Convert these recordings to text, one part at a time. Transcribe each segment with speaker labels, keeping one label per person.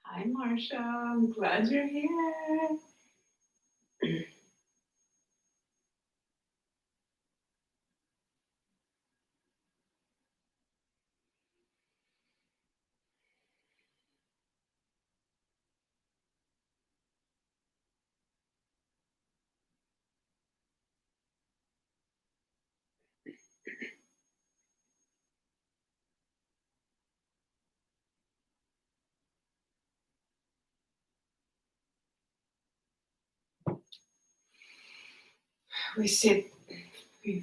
Speaker 1: Hi, Marcia. I'm glad you're here. We sit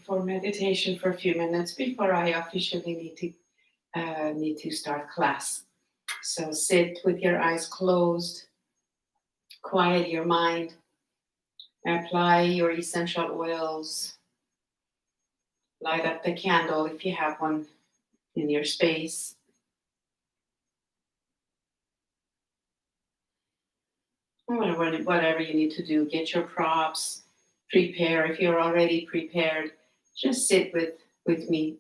Speaker 1: for meditation for a few minutes before I officially need to start class. So sit with your eyes closed, quiet your mind, apply your essential oils, light up the candle if you have one in your space. Whatever you need to do, get your props, prepare. If you're already prepared, just sit with me.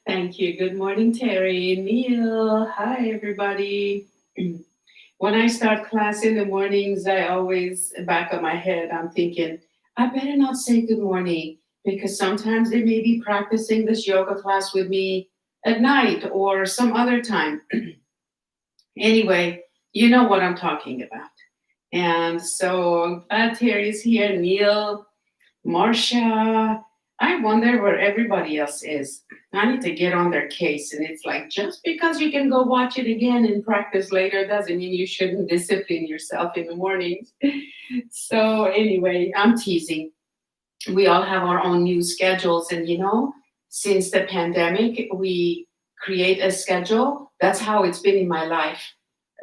Speaker 1: Thank you. Good morning, Terry, Neil. Hi, everybody. When I start class in the mornings, I always, back of my head, I'm thinking, I better not say good morning because sometimes they may be practicing this yoga class with me at night or some other time. Anyway, you know what I'm talking about. And so I'm glad Terry's here, Neil, Marcia. I wonder where everybody else is. I need to get on their case. And it's like, just because you can go watch it again and practice later doesn't mean you shouldn't discipline yourself in the mornings. So, anyway, I'm teasing. We all have our own new schedules. And, since the pandemic, we create a schedule. That's how it's been in my life.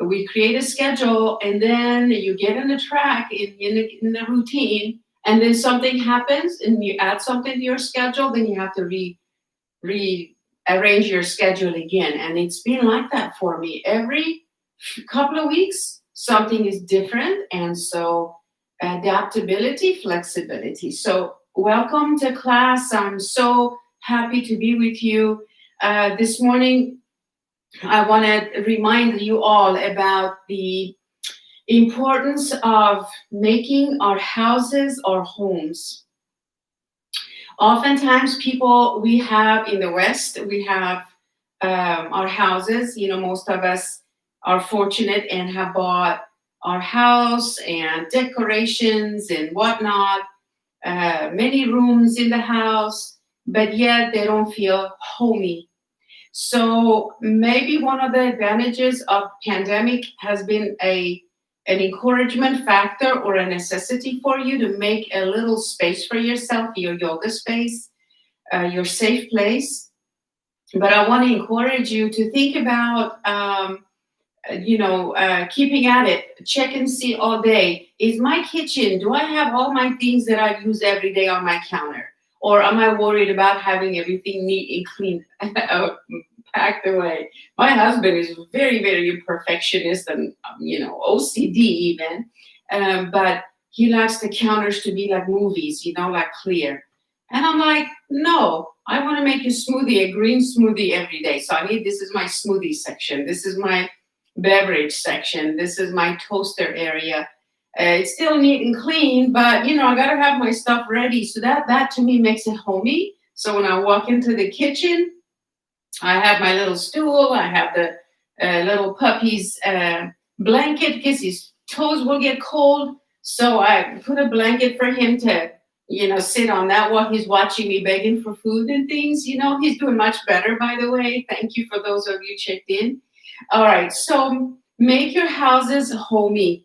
Speaker 1: We create a schedule, and then you get in the track in the routine, and then something happens and you add something to your schedule, then you have to rearrange your schedule again. And it's been like that for me. Every couple of weeks, something is different. And so, adaptability, flexibility. So, welcome to class. I'm so happy to be with you. This morning, I want to remind you all about the importance of making our houses our homes. Oftentimes, people we have in the West, we have our houses. Most of us are fortunate and have bought our house and decorations and whatnot, many rooms in the house, but yet they don't feel homey. So maybe one of the advantages of pandemic has been an encouragement factor or a necessity for you to make a little space for yourself, your yoga space, your safe place. But I want to encourage you to think about, keeping at it. Check and see all day. Is my kitchen, do I have all my things that I use every day on my counter? Or am I worried about having everything neat and clean, packed away? My husband is very, very perfectionist and, OCD even. But he likes the counters to be like movies, like clear. And I'm like, no, I want to make a smoothie, a green smoothie every day. So this is my smoothie section. This is my beverage section. This is my toaster area. It's still neat and clean, but I gotta have my stuff ready. So that to me makes it homey. So when I walk into the kitchen, I have my little stool. I have the little puppy's blanket because his toes will get cold. So I put a blanket for him to, sit on that while he's watching me begging for food and things. He's doing much better, by the way. Thank you for those of you checked in. All right. So make your houses homey.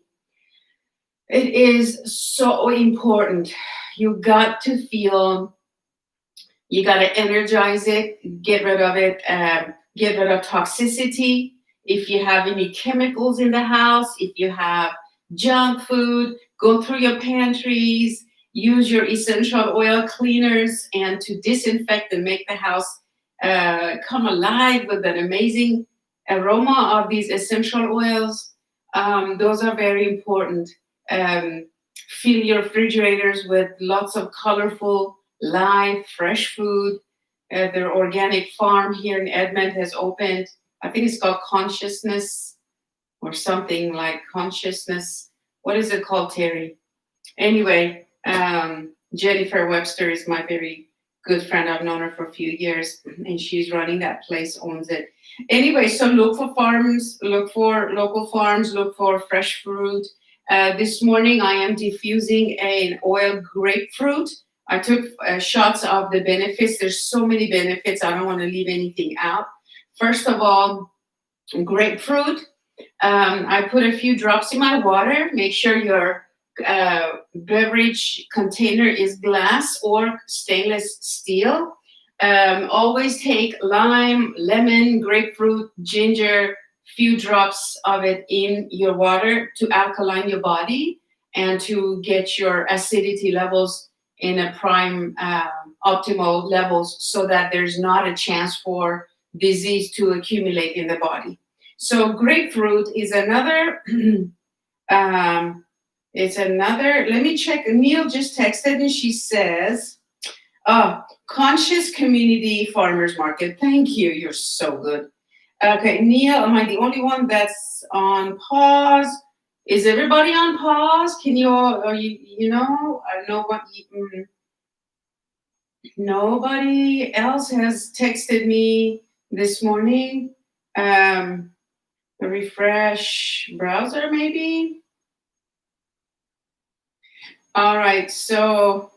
Speaker 1: It is so important. You got to feel, you got to energize it, get rid of it, get rid of toxicity. If you have any chemicals in the house, if you have junk food, go through your pantries, use your essential oil cleaners and to disinfect and make the house come alive with an amazing aroma of these essential oils. Those are very important. Um, Fill your refrigerators with lots of colorful, live, fresh food. Their organic farm here in Edmond has opened. I think it's called Consciousness or something like Consciousness. What is it called, Terry? Anyway, Jennifer Webster is my very good friend. I've known her for a few years, and she's running that place, owns it. Anyway, so look for farms, look for local farms, look for fresh fruit. This morning, I am diffusing an oil grapefruit. I took shots of the benefits. There's so many benefits. I don't want to leave anything out. First of all, grapefruit. I put a few drops in my water. Make sure your beverage container is glass or stainless steel. Always take lime, lemon, grapefruit, ginger, few drops of it in your water to alkaline your body and to get your acidity levels in a prime optimal levels so that there's not a chance for disease to accumulate in the body. So grapefruit is another it's another, let me check. Neil just texted and she says, Conscious Community Farmers Market. Thank you. You're so good. Okay, Neil, am I the only one that's on pause? Is everybody on pause? Can you all, or nobody else has texted me this morning. Refresh browser, maybe. All right, so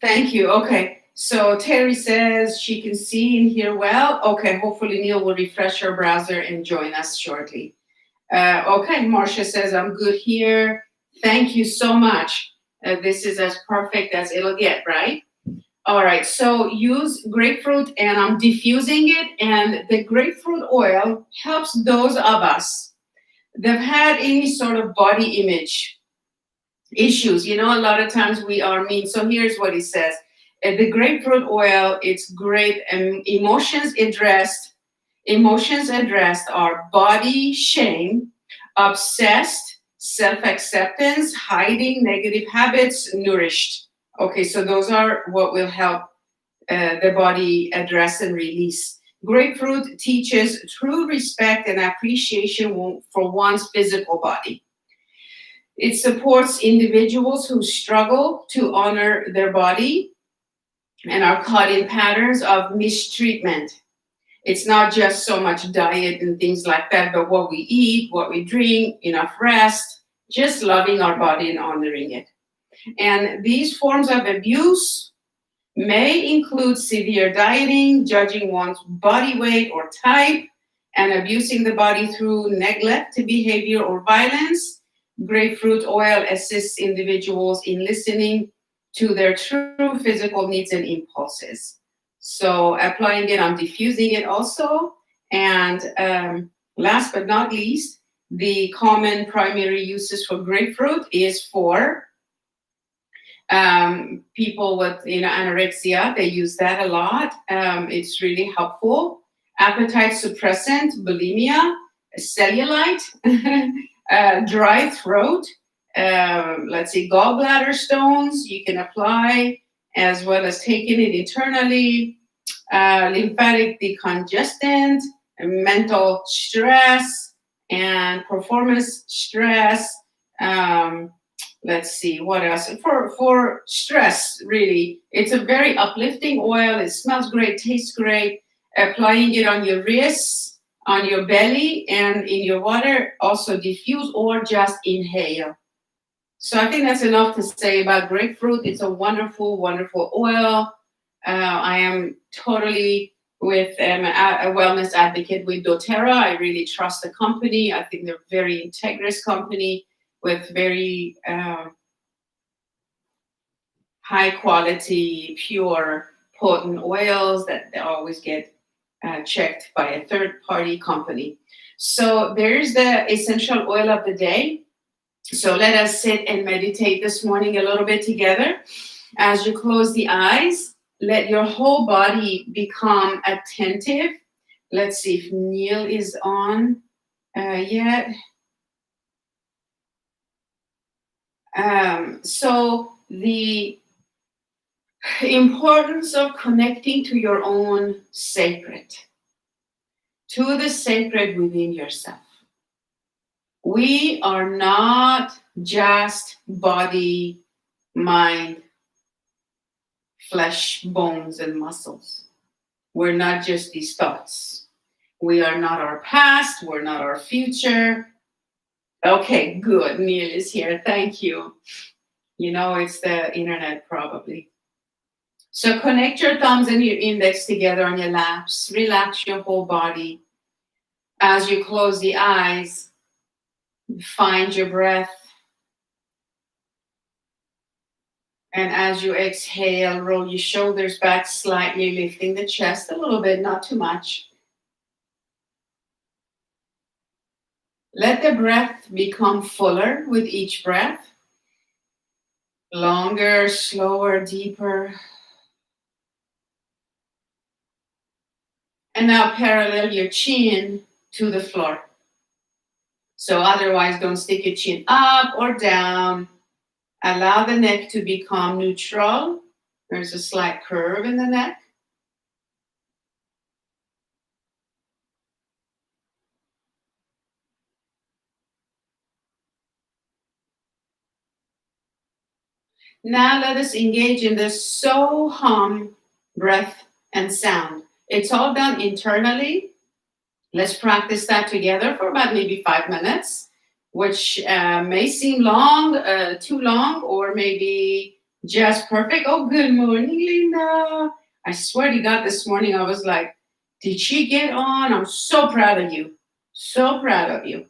Speaker 1: Thank you. Okay. So Terry says she can see and hear well. Okay. Hopefully Neil will refresh her browser and join us shortly. Okay. Marcia says I'm good here. Thank you so much. This is as perfect as it'll get, right? All right. So use grapefruit, and I'm diffusing it. And the grapefruit oil helps those of us that have had any sort of body image issues. You know, a lot of times we are mean. So here's what he says. The grapefruit oil, it's great. And emotions addressed are body shame, obsessed, self-acceptance, hiding negative habits, nourished. Okay, so those are what will help the body address and release. Grapefruit teaches true respect and appreciation for one's physical body. It supports individuals who struggle to honor their body and are caught in patterns of mistreatment. It's not just so much diet and things like that, but what we eat, what we drink, enough rest, just loving our body and honoring it. And these forms of abuse may include severe dieting, judging one's body weight or type, and abusing the body through neglect behavior or violence. Grapefruit oil assists individuals in listening to their true physical needs and impulses. So applying it, I'm diffusing it also. And last but not least, the common primary uses for grapefruit is for people with anorexia. They use that a lot. It's really helpful. Appetite suppressant, bulimia, cellulite, dry throat, let's see, gallbladder stones you can apply, as well as taking it internally, lymphatic decongestant, mental stress, and performance stress. Let's see, what else? For stress, really, it's a very uplifting oil. It smells great, tastes great. Applying it on your wrists, on your belly, and in your water, also diffuse or just inhale. So I think that's enough to say about grapefruit. It's a wonderful, wonderful oil. I am totally with a wellness advocate with doTERRA. I really trust the company. I think they're a very integrous company with very high quality, pure, potent oils that they always get checked by a third party company. So there's the essential oil of the day. So let us sit and meditate this morning a little bit together. As you close the eyes, let your whole body become attentive. Let's see if Neil is on yet. So the importance of connecting to your own sacred, to the sacred within yourself. We are not just body, mind, flesh, bones, and muscles. We're not just these thoughts. We are not our past. We're not our future. Okay, good. Neil is here. Thank you. You know, it's the internet probably. So connect your thumbs and your index together on your laps. Relax your whole body. As you close the eyes, find your breath. And as you exhale, roll your shoulders back slightly, lifting the chest a little bit, not too much. Let the breath become fuller with each breath. Longer, slower, deeper. And now parallel your chin to the floor. So otherwise, don't stick your chin up or down. Allow the neck to become neutral. There's a slight curve in the neck. Now let us engage in the so hum breath and sound. It's all done internally. Let's practice that together for about maybe 5 minutes, which may seem long, too long, or maybe Just perfect. Oh, good morning, Linda. I swear to God, this morning I was like, did she get on? I'm so proud of you. So proud of you.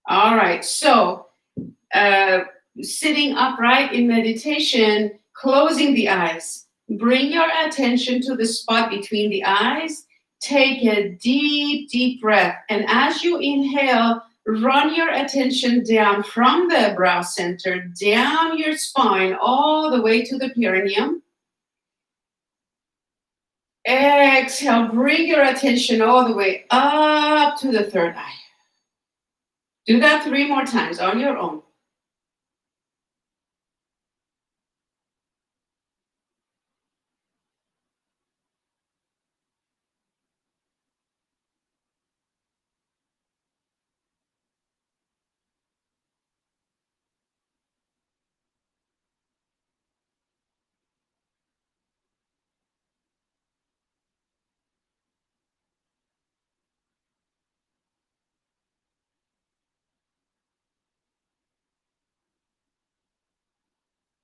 Speaker 1: All right. So, uh, sitting upright in meditation, closing the eyes. Bring your attention to the spot between the eyes. Take a deep, deep breath. And as you inhale, run your attention down from the brow center, down your spine, all the way to the perineum. Exhale, bring your attention all the way up to the third eye. Do that 3 more times on your own.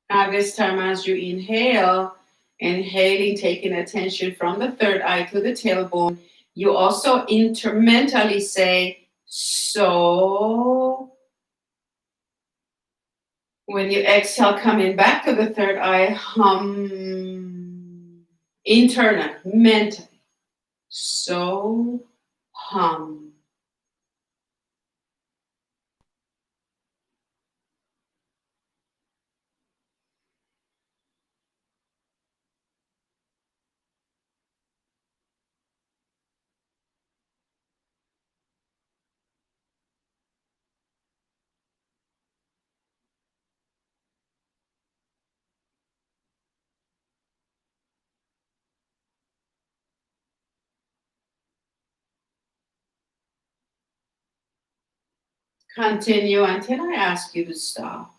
Speaker 1: Now, this time, as you inhale, inhaling, taking attention from the third eye to the tailbone, you also intermentally say, so. When you exhale, coming back to the third eye, hum. Internal, mentally. So, hum. Continue until I ask you to stop.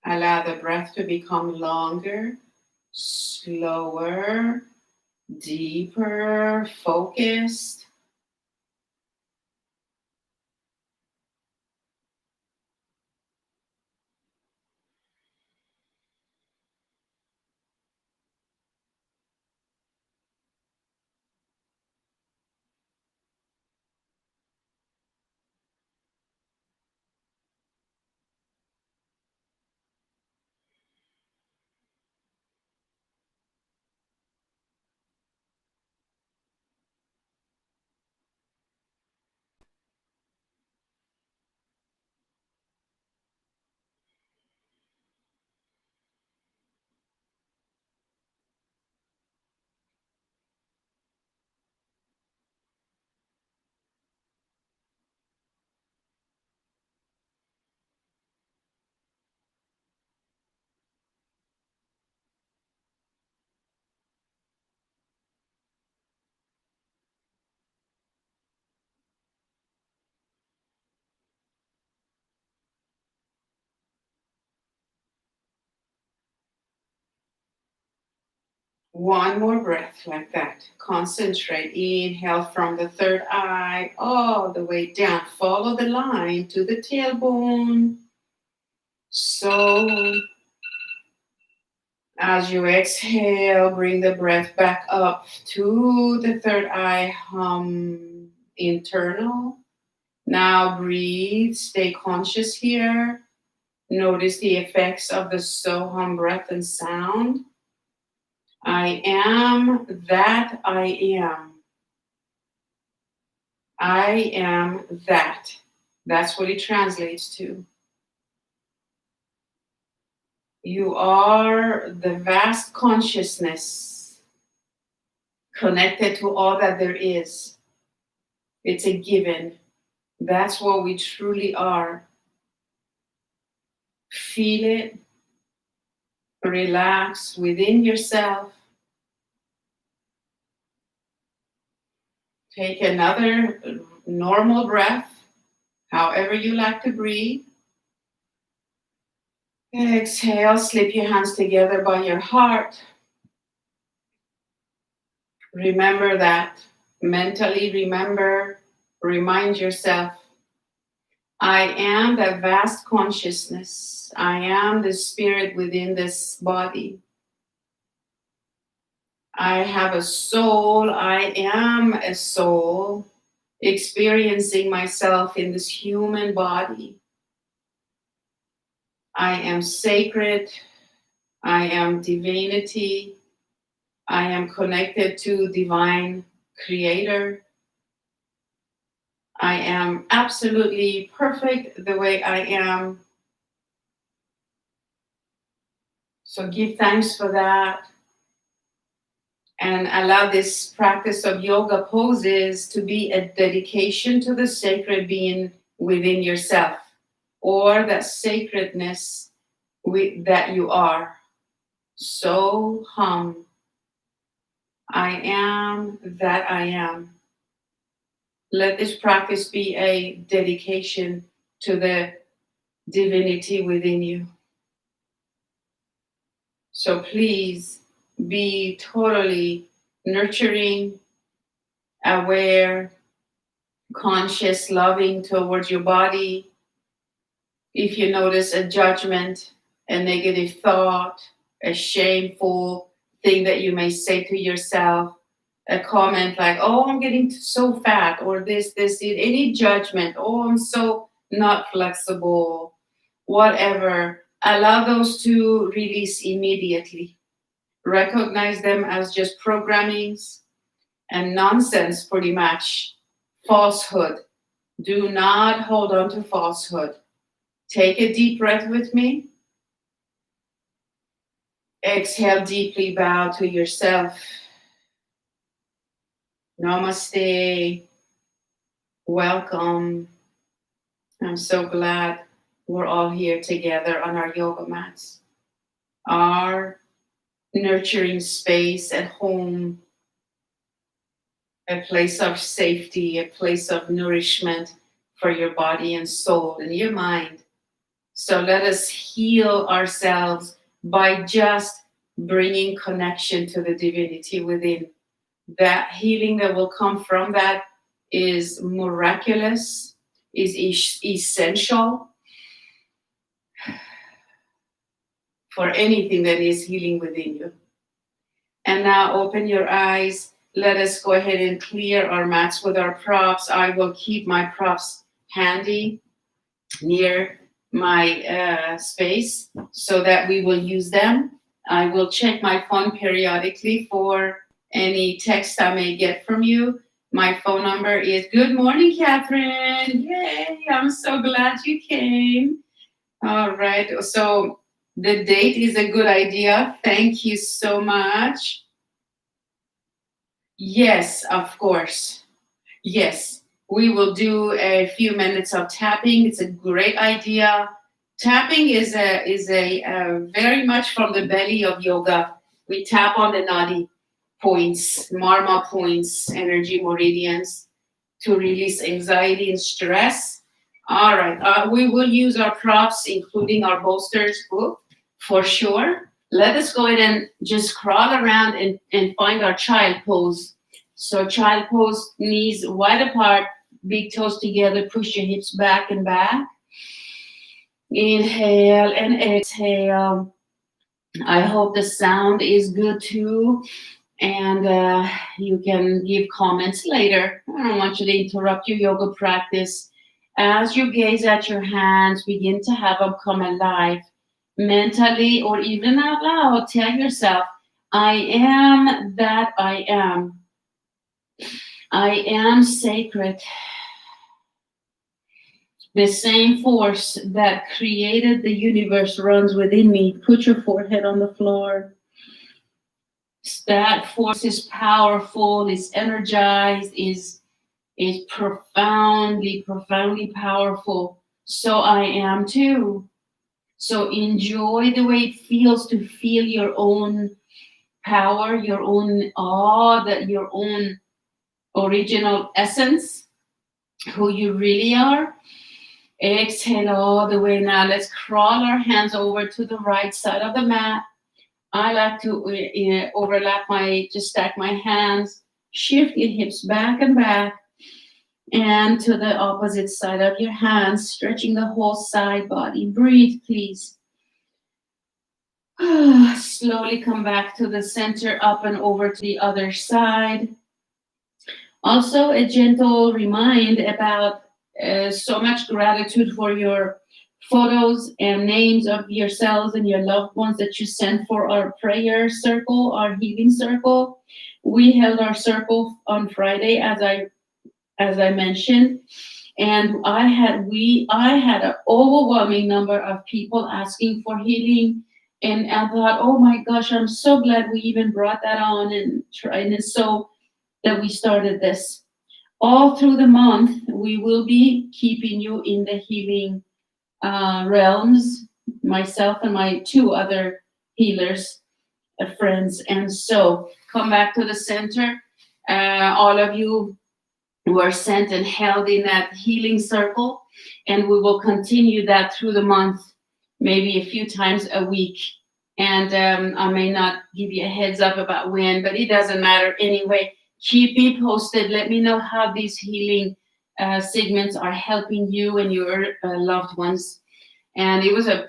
Speaker 1: Allow the breath to become longer, slower, deeper, focused. One more breath like that. Concentrate. Inhale from the third eye all the way down. Follow the line to the tailbone. So, as you exhale, bring the breath back up to the third eye. Hum. Internal. Now breathe. Stay conscious here. Notice the effects of the so hum breath and sound. I am that I am. I am that. That's what it translates to. You are the vast consciousness connected to all that there is. It's a given. That's what we truly are. Feel it, relax within yourself. Take another normal breath, however you like to breathe. Exhale, slip your hands together by your heart. Remember that. Mentally remember, remind yourself, I am the vast consciousness. I am the spirit within this body. I have a soul. I am a soul experiencing myself in this human body. I am sacred. I am divinity. I am connected to divine creator. I am absolutely perfect the way I am. So give thanks for that. And allow this practice of yoga poses to be a dedication to the sacred being within yourself, or that sacredness that you are. So hum. I am that I am. Let this practice be a dedication to the divinity within you. So please be totally nurturing, aware, conscious, loving towards your body. If you notice a judgment, a negative thought, a shameful thing that you may say to yourself, a comment like, oh, I'm getting so fat, or this, any judgment, oh, I'm so not flexible, whatever, allow those to release immediately. Recognize them as just programmings and nonsense, pretty much. Falsehood. Do not hold on to falsehood. Take a deep breath with me. Exhale deeply, bow to yourself. Namaste. Welcome. I'm so glad we're all here together on our yoga mats. Our nurturing space at home, a place of safety, a place of nourishment for your body and soul and your mind. So let us heal ourselves by just bringing connection to the divinity within. That healing that will come from that is miraculous, is essential for anything that is healing within you. And now open your eyes. Let us go ahead and clear our mats with our props. I will keep my props handy near my space so that we will use them. I will check my phone periodically for any text I may get from you. My phone number is, good morning, Catherine. Yay, I'm so glad you came. All right, so the date is a good idea. Thank you so much. Yes, of course. Yes, we will do a few minutes of tapping. It's a great idea. Tapping is a very much from the belly of yoga. We tap on the nadi points, marma points, energy meridians to release anxiety and stress. All right, we will use our props, including our bolsters, for sure. Let us go ahead and just crawl around and find our child pose. So child pose, knees wide apart, big toes together, push your hips back and back. Inhale and exhale. I hope the sound is good too. And you can give comments later. I don't want you to interrupt your yoga practice. As you gaze at your hands, begin to have them come alive. Mentally or even out loud, tell yourself, I am that I am. I am sacred. The same force that created the universe runs within me. Put your forehead on the floor. That force is powerful, is energized, is profoundly powerful. So I am too. So enjoy the way it feels to feel your own power, your own awe, that your own original essence, who you really are. Exhale all the way. Now let's crawl our hands over to the right side of the mat. I like to just stack my hands, shift your hips back and back, and to the opposite side of your hands, stretching the whole side body. Breathe, please. Slowly come back to the center, up and over to the other side. Also, a gentle remind about so much gratitude for your photos and names of yourselves and your loved ones that you sent for our prayer circle, our healing circle. We held our circle on Friday, as I mentioned, and I had an overwhelming number of people asking for healing, and I thought, oh my gosh, I'm so glad we even brought that on and tried it, so that we started this. All through the month, we will be keeping you in the healing realms, myself and my two other healers, friends. And so come back to the center. All of you were sent and held in that healing circle, and we will continue that through the month, maybe a few times a week. And I may not give you a heads up about when, but it doesn't matter anyway. Keep me posted. Let me know how these healing segments are helping you and your loved ones. And it was a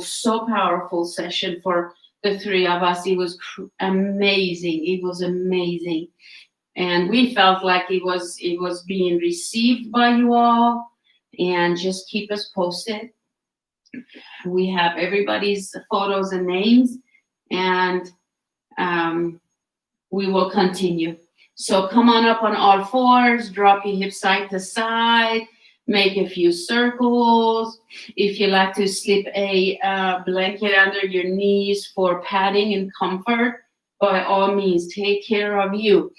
Speaker 1: so powerful session for the three of us. It was amazing. It was amazing. And we felt like it was being received by you all. And just keep us posted. We have everybody's photos and names, and we will continue. So come on up on all fours, drop your hips side to side, make a few circles. If you like to slip a blanket under your knees for padding and comfort, by all means, take care of you.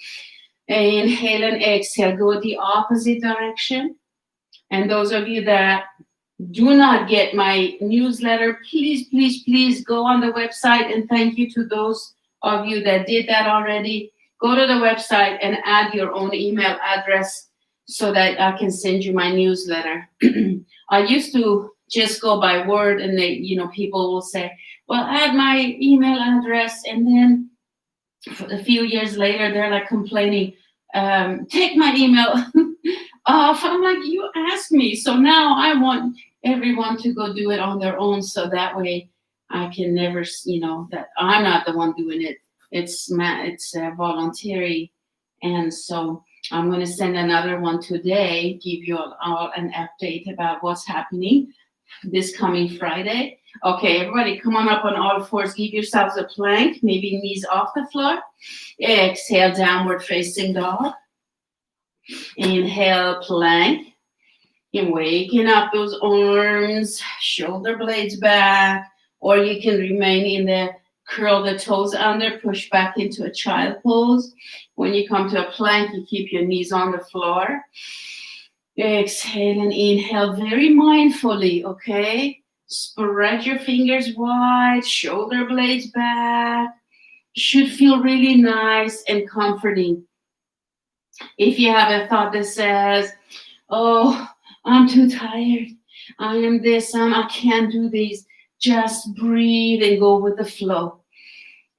Speaker 1: Inhale and exhale, go the opposite direction. And those of you that do not get my newsletter, please go on the website, and thank you to those of you that did that already. Go to the website and add your own email address so that I can send you my newsletter. I used to just go by word, and people will say, well, add my email address. And then a few years later, they're like complaining, take my email off. I'm like, you asked me. So now I want everyone to go do it on their own. So that way I can never, that I'm not the one doing it. It's voluntary. And so I'm going to send another one today, give you all an update about what's happening this coming Friday. Okay, everybody, come on up on all fours. Give yourselves a plank, maybe knees off the floor. Exhale, downward facing dog. Inhale, plank. And waking up those arms, shoulder blades back, or you can remain in the curl the toes under, push back into a child pose. When you come to a plank, you keep your knees on the floor. Exhale and inhale very mindfully, okay? Spread your fingers wide, shoulder blades back. Should feel really nice and comforting. If you have a thought that says, oh, I'm too tired, I am this, I can't do these, just breathe and go with the flow.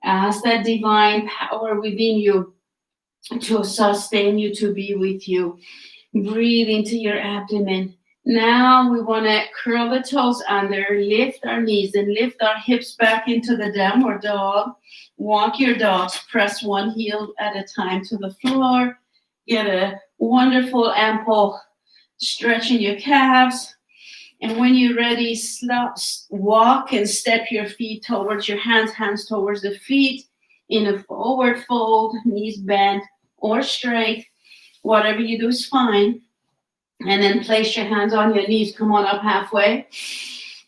Speaker 1: Ask that divine power within you to sustain you, to be with you. Breathe into your abdomen. Now we want to curl the toes under, lift our knees, and lift our hips back into the downward dog. Walk your dogs, press one heel at a time to the floor. Get a wonderful, ample stretch in your calves. And when you're ready, walk and step your feet towards your hands towards the feet in a forward fold, knees bent or straight. Whatever you do is fine. And then place your hands on your knees. Come on up halfway.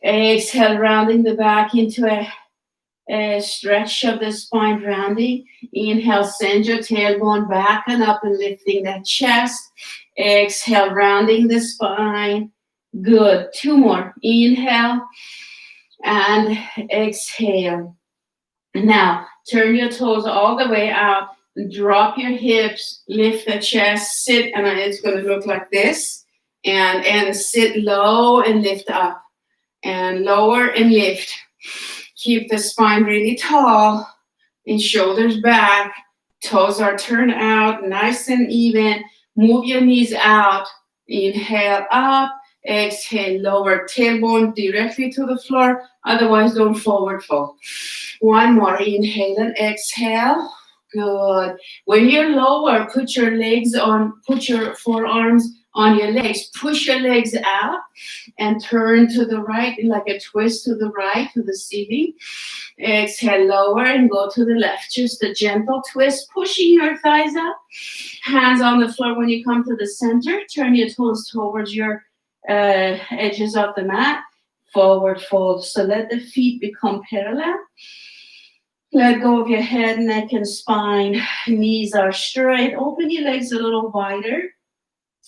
Speaker 1: Exhale, rounding the back into a stretch of the spine, rounding. Inhale, send your tailbone back and up and lifting that chest. Exhale, rounding the spine. Good. Two more. Inhale and exhale. Now, turn your toes all the way out. drop your hips, lift the chest, sit, and it's going to look like this. And sit low and lift up. And lower and lift. Keep the spine really tall and shoulders back. Toes are turned out, nice and even. Move your knees out. Inhale up. Exhale, lower tailbone directly to the floor. Otherwise, don't forward fold. One more. Inhale and exhale. Good. When you're lower, put your forearms on your legs. Push your legs out and turn to the right, like a twist to the right, to the ceiling. Exhale, lower and go to the left. Just a gentle twist, pushing your thighs up. Hands on the floor when you come to the center. Turn your toes towards your edges of the mat. Forward fold. So let the feet become parallel. Let go of your head, neck, and spine. Knees are straight. Open your legs a little wider.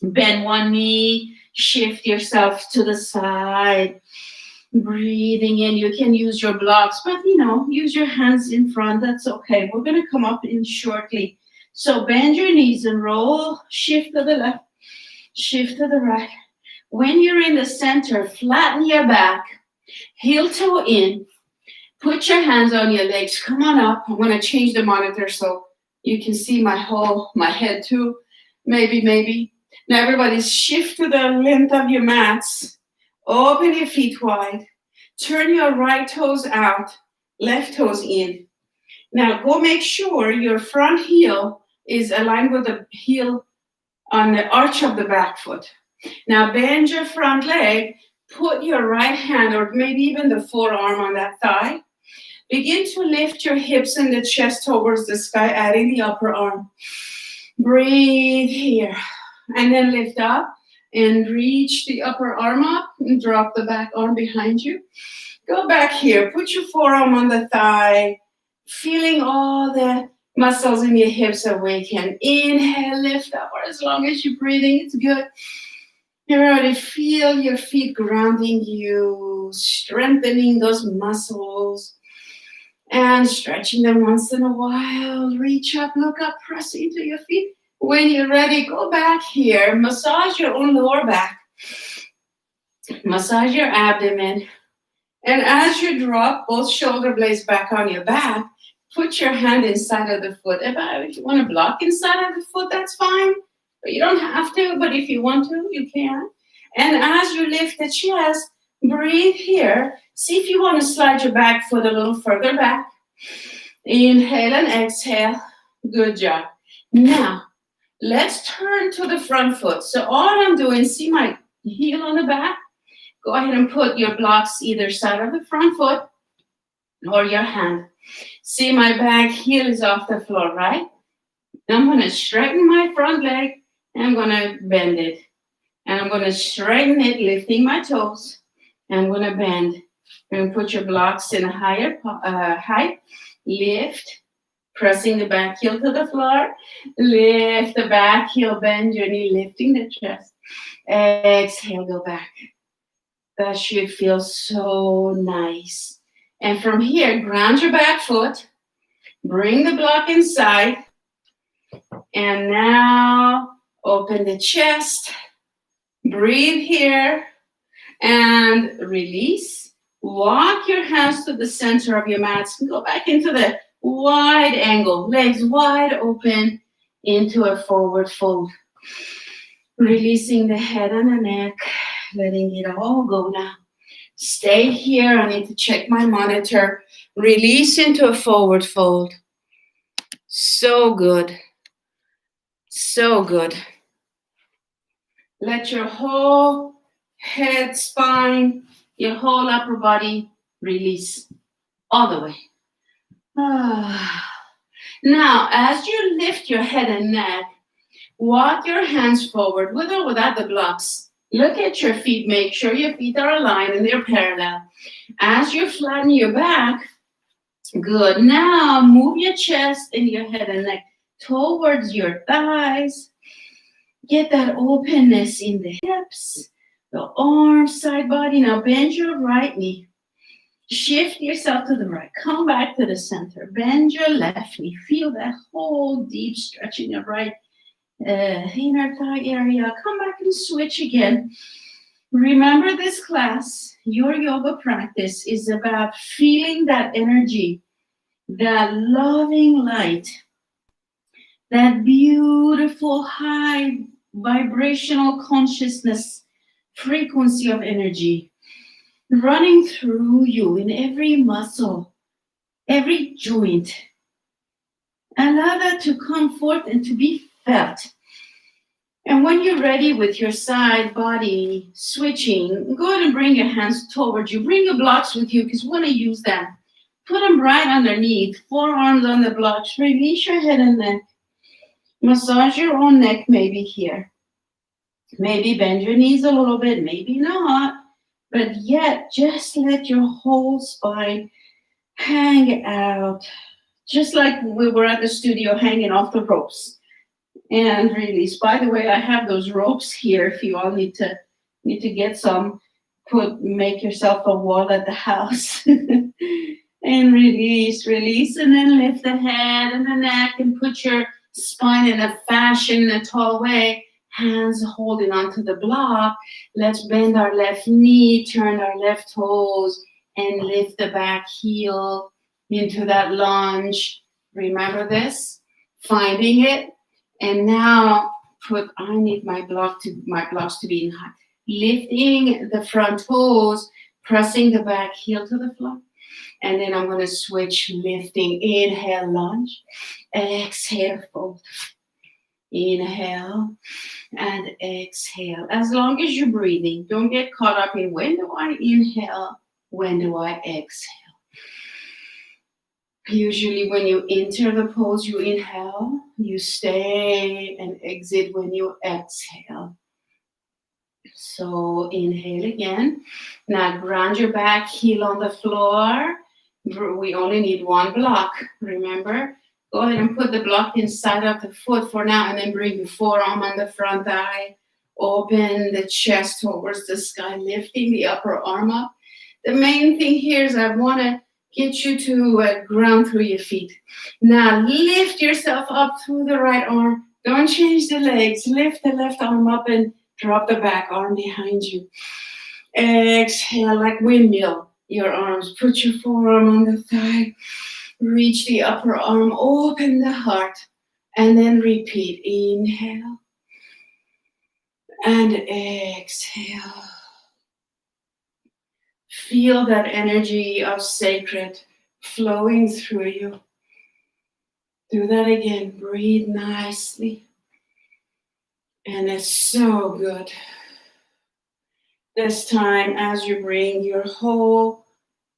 Speaker 1: Bend one knee. Shift yourself to the side. Breathing in. You can use your blocks, but use your hands in front. That's okay. We're going to come up in shortly. So bend your knees and roll. Shift to the left. Shift to the right. When you're in the center, flatten your back. Heel toe in. Put your hands on your legs. Come on up. I'm going to change the monitor so you can see my head too. Maybe. Now everybody shift to the length of your mats. Open your feet wide. Turn your right toes out. Left toes in. Now go make sure your front heel is aligned with the heel on the arch of the back foot. Now bend your front leg. Put your right hand or maybe even the forearm on that thigh. Begin to lift your hips and the chest towards the sky, adding the upper arm. Breathe here. And then lift up and reach the upper arm up and drop the back arm behind you. Go back here. Put your forearm on the thigh, feeling all the muscles in your hips awaken. Inhale, lift up, or as long as you're breathing, it's good. Everybody feel your feet grounding you, strengthening those muscles. And stretching them once in a while. Reach up, look up, press into your feet. When you're ready, go back here. Massage your own lower back. Massage your abdomen. And as you drop both shoulder blades back on your back, put your hand inside of the foot. If you want to block inside of the foot, that's fine. But you don't have to. But if you want to, you can. And as you lift the chest, breathe here. See if you want to slide your back foot a little further back. Inhale and exhale. Good job. Now, let's turn to the front foot. So all I'm doing, see my heel on the back? Go ahead and put your blocks either side of the front foot or your hand. See my back heel is off the floor, right? I'm going to straighten my front leg and I'm going to bend it. And I'm going to straighten it, lifting my toes. And I'm going to bend. And put your blocks in a higher height. Lift. Pressing the back heel to the floor. Lift the back heel, bend your knee, lifting the chest. Exhale, go back. That should feel so nice. And from here, ground your back foot. Bring the block inside. And now open the chest. Breathe here. And release. Walk your hands to the center of your mats. Go back into the wide angle. Legs wide open into a forward fold. Releasing the head and the neck. Letting it all go now. Stay here. I need to check my monitor. Release into a forward fold. So good. So good. Let your whole head, spine, your whole upper body release all the way. Now, as you lift your head and neck, walk your hands forward with or without the blocks. Look at your feet. Make sure your feet are aligned and they're parallel. As you flatten your back, good. Now, move your chest and your head and neck towards your thighs. Get that openness in the hips, the arms, side body. Now, bend your right knee.
Speaker 2: Shift yourself to the right. Come back to the center. Bend your left knee. Feel that whole deep stretch in your right inner thigh area. Come back and switch again. Remember this class, your yoga practice is about feeling that energy, that loving light, that beautiful high vibrational consciousness frequency of energy running through you in every muscle, every joint. Allow that to come forth and to be felt. And when you're ready with your side body switching, go ahead and bring your hands towards you. Bring your blocks with you because we want to use them. Put them right underneath, forearms on the blocks. Release your head and neck. Massage your own neck maybe here. Maybe bend your knees a little bit, maybe not. But yet, just let your whole spine hang out. Just like we were at the studio hanging off the ropes. And release. By the way, I have those ropes here. If you all need to get some, make yourself a wall at the house. And release, and then lift the head and the neck and put your spine in a fashion, in a tall way. Hands holding onto the block. Let's bend our left knee, turn our left toes, and lift the back heel into that lunge. Remember this? Finding it. And now I need my blocks to be in high. Lifting the front toes, pressing the back heel to the floor. And then I'm going to switch, lifting. Inhale, lunge. Exhale, fold. Inhale and exhale. As long as you're breathing, don't get caught up in when do I inhale, when do I exhale. Usually when you enter the pose, you inhale, you stay and exit when you exhale. So inhale again. Now ground your back heel on the floor. We only need one block, remember? Go ahead and put the block inside of the foot for now and then bring your forearm on the front thigh. Open the chest towards the sky, lifting the upper arm up. The main thing here is I want to get you to ground through your feet. Now lift yourself up through the right arm. Don't change the legs. Lift the left arm up and drop the back arm behind you. Exhale like windmill your arms. Put your forearm on the thigh. Reach the upper arm. Open the heart. And then repeat. Inhale. And exhale. Feel that energy of sacred flowing through you. Do that again. Breathe nicely. And it's so good. This time, as you bring your whole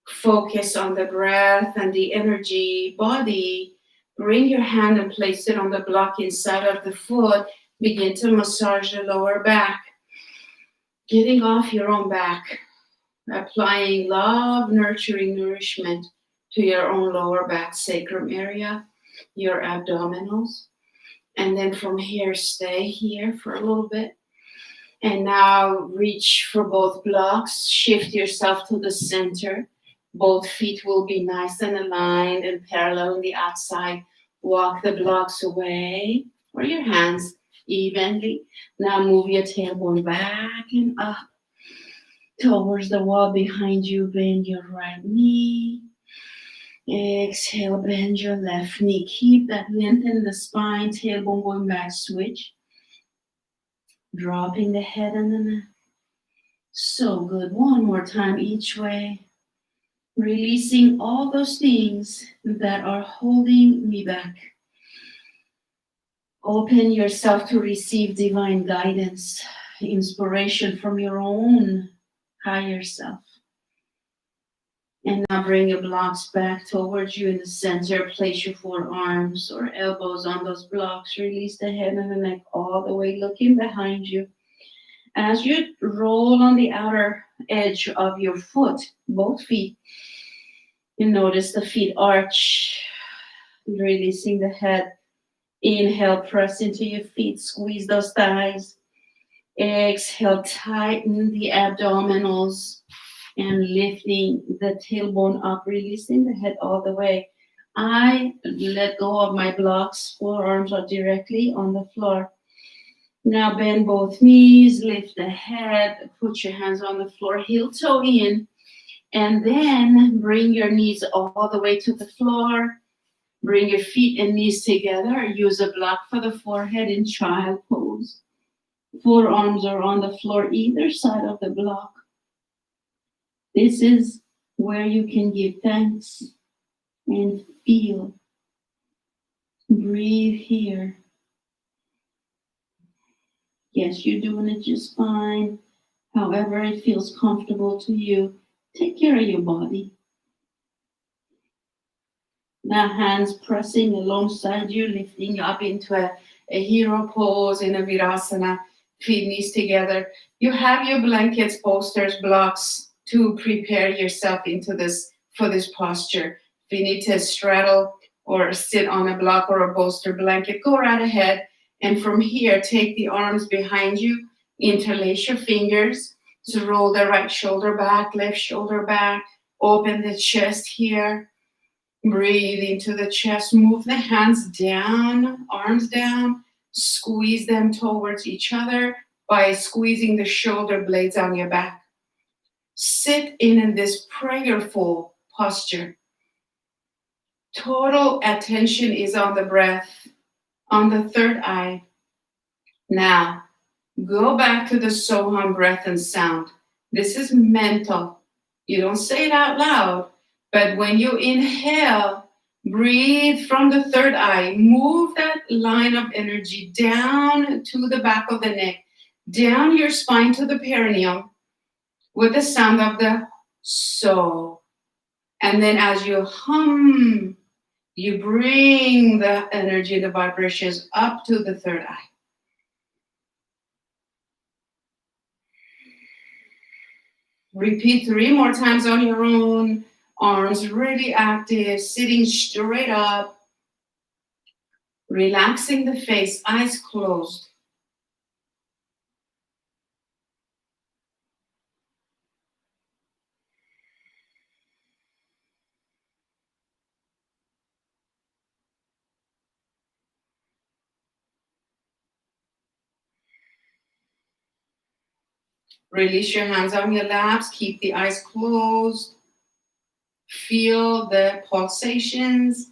Speaker 2: focus on the breath and the energy body, bring your hand and place it on the block inside of the foot. Begin to massage the lower back. Getting off your own back. Applying love, nurturing nourishment to your own lower back sacrum area, your abdominals. And then from here, stay here for a little bit. And now reach for both blocks. Shift yourself to the center. Both feet will be nice and aligned and parallel on the outside. Walk the blocks away or your hands evenly. Now move your tailbone back and up. Towards the wall behind you, bend your right knee. Exhale, bend your left knee. Keep that length in the spine, tailbone going back, switch. Dropping the head and the neck. So good. One more time each way. Releasing all those things that are holding me back. Open yourself to receive divine guidance, inspiration from your own higher self. And now bring your blocks back towards you in the center. Place your forearms or elbows on those blocks. Release the head and the neck all the way, looking behind you. As you roll on the outer edge of your foot, both feet, you notice the feet arch. Releasing the head. Inhale, press into your feet. Squeeze those thighs. Exhale, tighten the abdominals. and lifting the tailbone up, releasing the head all the way. I let go of my blocks, forearms are directly on the floor. Now bend both knees, lift the head, put your hands on the floor, heel toe in, and then bring your knees all the way to the floor. Bring your feet and knees together. Use a block for the forehead in child pose. Forearms are on the floor, either side of the block. This is where you can give thanks and feel. Breathe here. Yes, you're doing it just fine. However it feels comfortable to you. Take care of your body. Now hands pressing alongside you, lifting you up into a hero pose in a virasana, feet knees together. You have your blankets, posters, blocks to prepare yourself for this posture. If you need to straddle or sit on a block or a bolster blanket, go right ahead. And from here, take the arms behind you, interlace your fingers to roll the right shoulder back, left shoulder back, open the chest here. Breathe into the chest, move the hands down, arms down, squeeze them towards each other by squeezing the shoulder blades on your back. Sit in this prayerful posture. Total attention is on the breath, on the third eye. Now, go back to the Soham breath and sound. This is mental. You don't say it out loud. But when you inhale, breathe from the third eye. Move that line of energy down to the back of the neck, down your spine to the perineum with the sound of the so. And then as you hum, you bring the energy, the vibrations up to the third eye. Repeat 3 more times on your own. Arms really active, sitting straight up, relaxing the face, eyes closed. Release your hands on your laps, keep the eyes closed. Feel the pulsations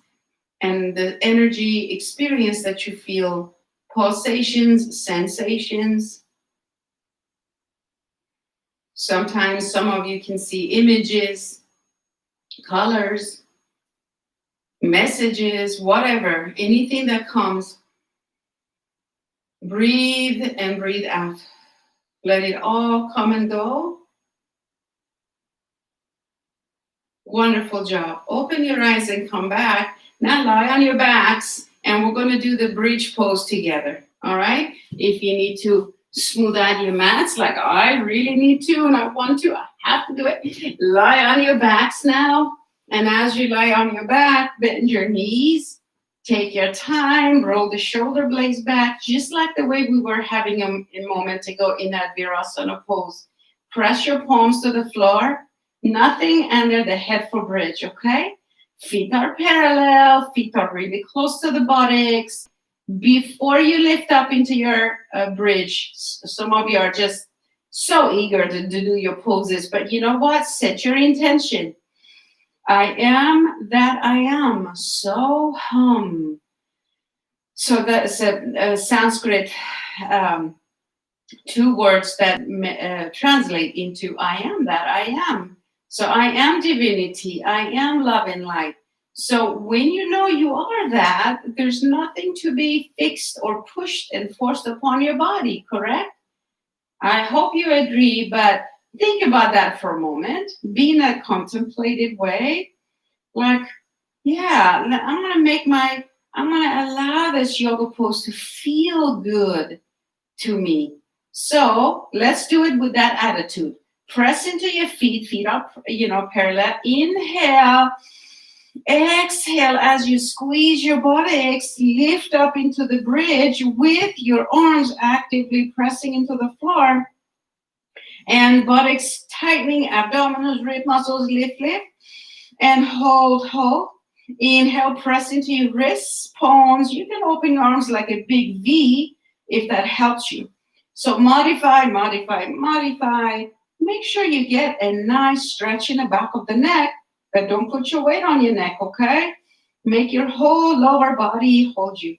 Speaker 2: and the energy experience that you feel. Pulsations, sensations. Sometimes some of you can see images, colors, messages, whatever, anything that comes. Breathe and breathe out. Let it all come and go. Wonderful job. Open your eyes and come back. Now lie on your backs and we're going to do the bridge pose together. All right? If you need to smooth out your mats, like I really need to and I want to, I have to do it. Lie on your backs now. And as you lie on your back, bend your knees. Take your time. Roll the shoulder blades back, just like the way we were having a moment ago in that virasana pose. Press your palms to the floor. Nothing under the head for bridge, okay? Feet are parallel, feet are really close to the buttocks. Before you lift up into your bridge, some of you are just so eager to do your poses, but you know what? Set your intention. I am that I am, so hum. So that's a Sanskrit 2 words that translate into I am that I am. So I am divinity, I am love and light. So when you know you are that, there's nothing to be fixed or pushed and forced upon your body, correct? I hope you agree, but think about that for a moment. Be in a contemplative way. Like, yeah, I'm going to allow this yoga pose to feel good to me. So let's do it with that attitude. Press into your feet up, parallel. Inhale, exhale as you squeeze your buttocks, lift up into the bridge with your arms actively pressing into the floor. And buttocks tightening, abdominals, rib muscles, lift, and hold. Inhale, press into your wrists, palms. You can open your arms like a big V if that helps you. So modify. Make sure you get a nice stretch in the back of the neck, but don't put your weight on your neck, okay? Make your whole lower body hold you.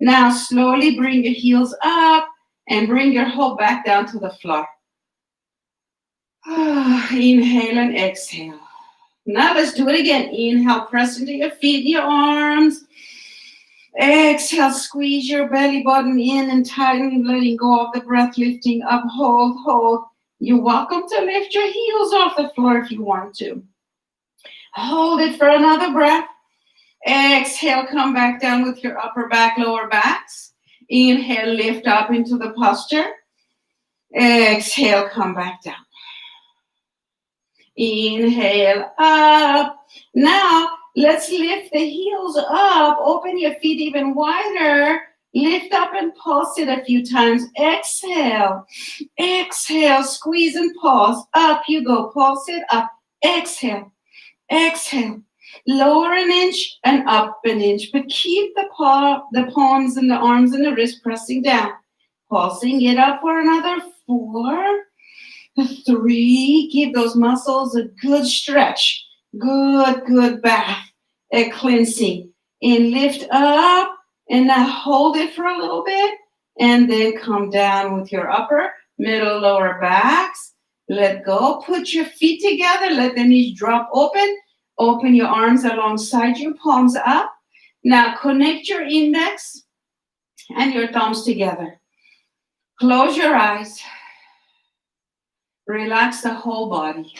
Speaker 2: Now slowly bring your heels up and bring your whole back down to the floor. Inhale and exhale. Now let's do it again. Inhale, press into your feet, your arms. Exhale, squeeze your belly button in and tighten, letting go of the breath, lifting up, hold. You're welcome to lift your heels off the floor if you want to. Hold it for another breath. Exhale, come back down with your upper back, lower backs. Inhale, lift up into the posture. Exhale, come back down. Inhale, up. Now, let's lift the heels up. Open your feet even wider. Lift up and pulse it a few times. Exhale. Squeeze and pulse. Up you go. Pulse it up. Exhale. Lower an inch and up an inch. But keep the palms and the arms and the wrist pressing down. Pulsing it up for another 4, 3. Give those muscles a good stretch. Good bath. A cleansing. And lift up. And now hold it for a little bit. And then come down with your upper, middle, lower backs. Let go. Put your feet together. Let the knees drop open. Open your arms alongside you. Palms up. Now connect your index and your thumbs together. Close your eyes. Relax the whole body.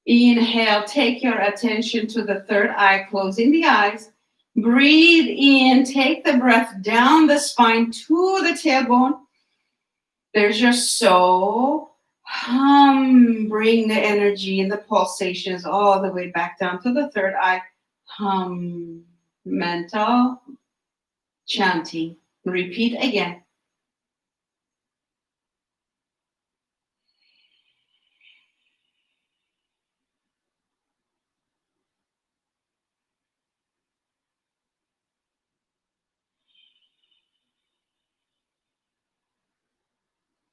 Speaker 2: Inhale, take your attention to the third eye, closing the eyes. Breathe in, take the breath down the spine to the tailbone. There's your soul. Hum, bring the energy and the pulsations all the way back down to the third eye. Hum, mental chanting. Repeat again.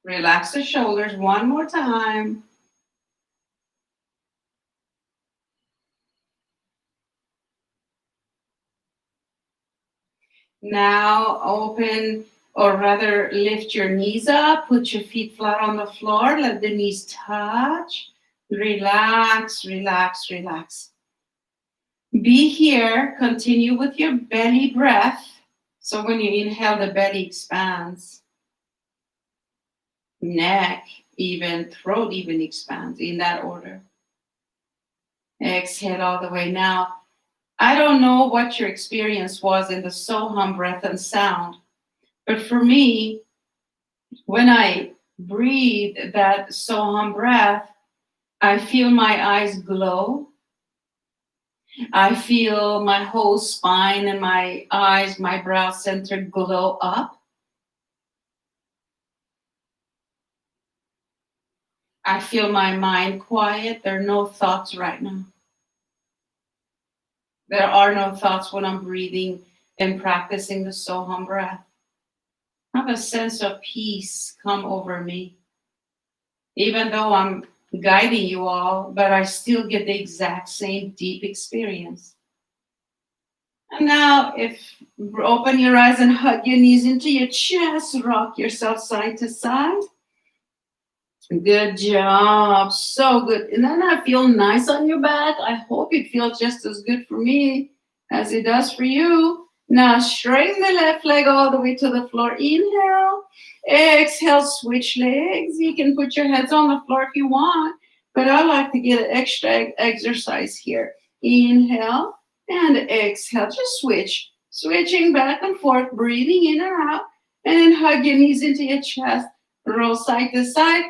Speaker 2: Relax the shoulders one more time. Now open, or rather lift your knees up. Put your feet flat on the floor. Let the knees touch. Relax. Be here. Continue with your belly breath. So when you inhale, the belly expands. Neck, even throat even expands in that order. Exhale all the way. Now, I don't know what your experience was in the Soham breath and sound, but for me, when I breathe that Soham breath, I feel my eyes glow. I feel my whole spine and my eyes, my brow center glow up. I feel my mind quiet. There are no thoughts right now. There are no thoughts when I'm breathing and practicing the Soham breath. I have a sense of peace come over me. Even though I'm guiding you all, but I still get the exact same deep experience. And now, open your eyes and hug your knees into your chest, rock yourself side to side. Good job, so good. And then I feel nice on your back. I hope it feels just as good for me as it does for you. Now straighten the left leg all the way to the floor. Inhale, exhale, switch legs. You can put your heads on the floor if you want, but I like to get an extra exercise here. Inhale and exhale, just switching back and forth, breathing in and out, and then hug your knees into your chest, roll side to side.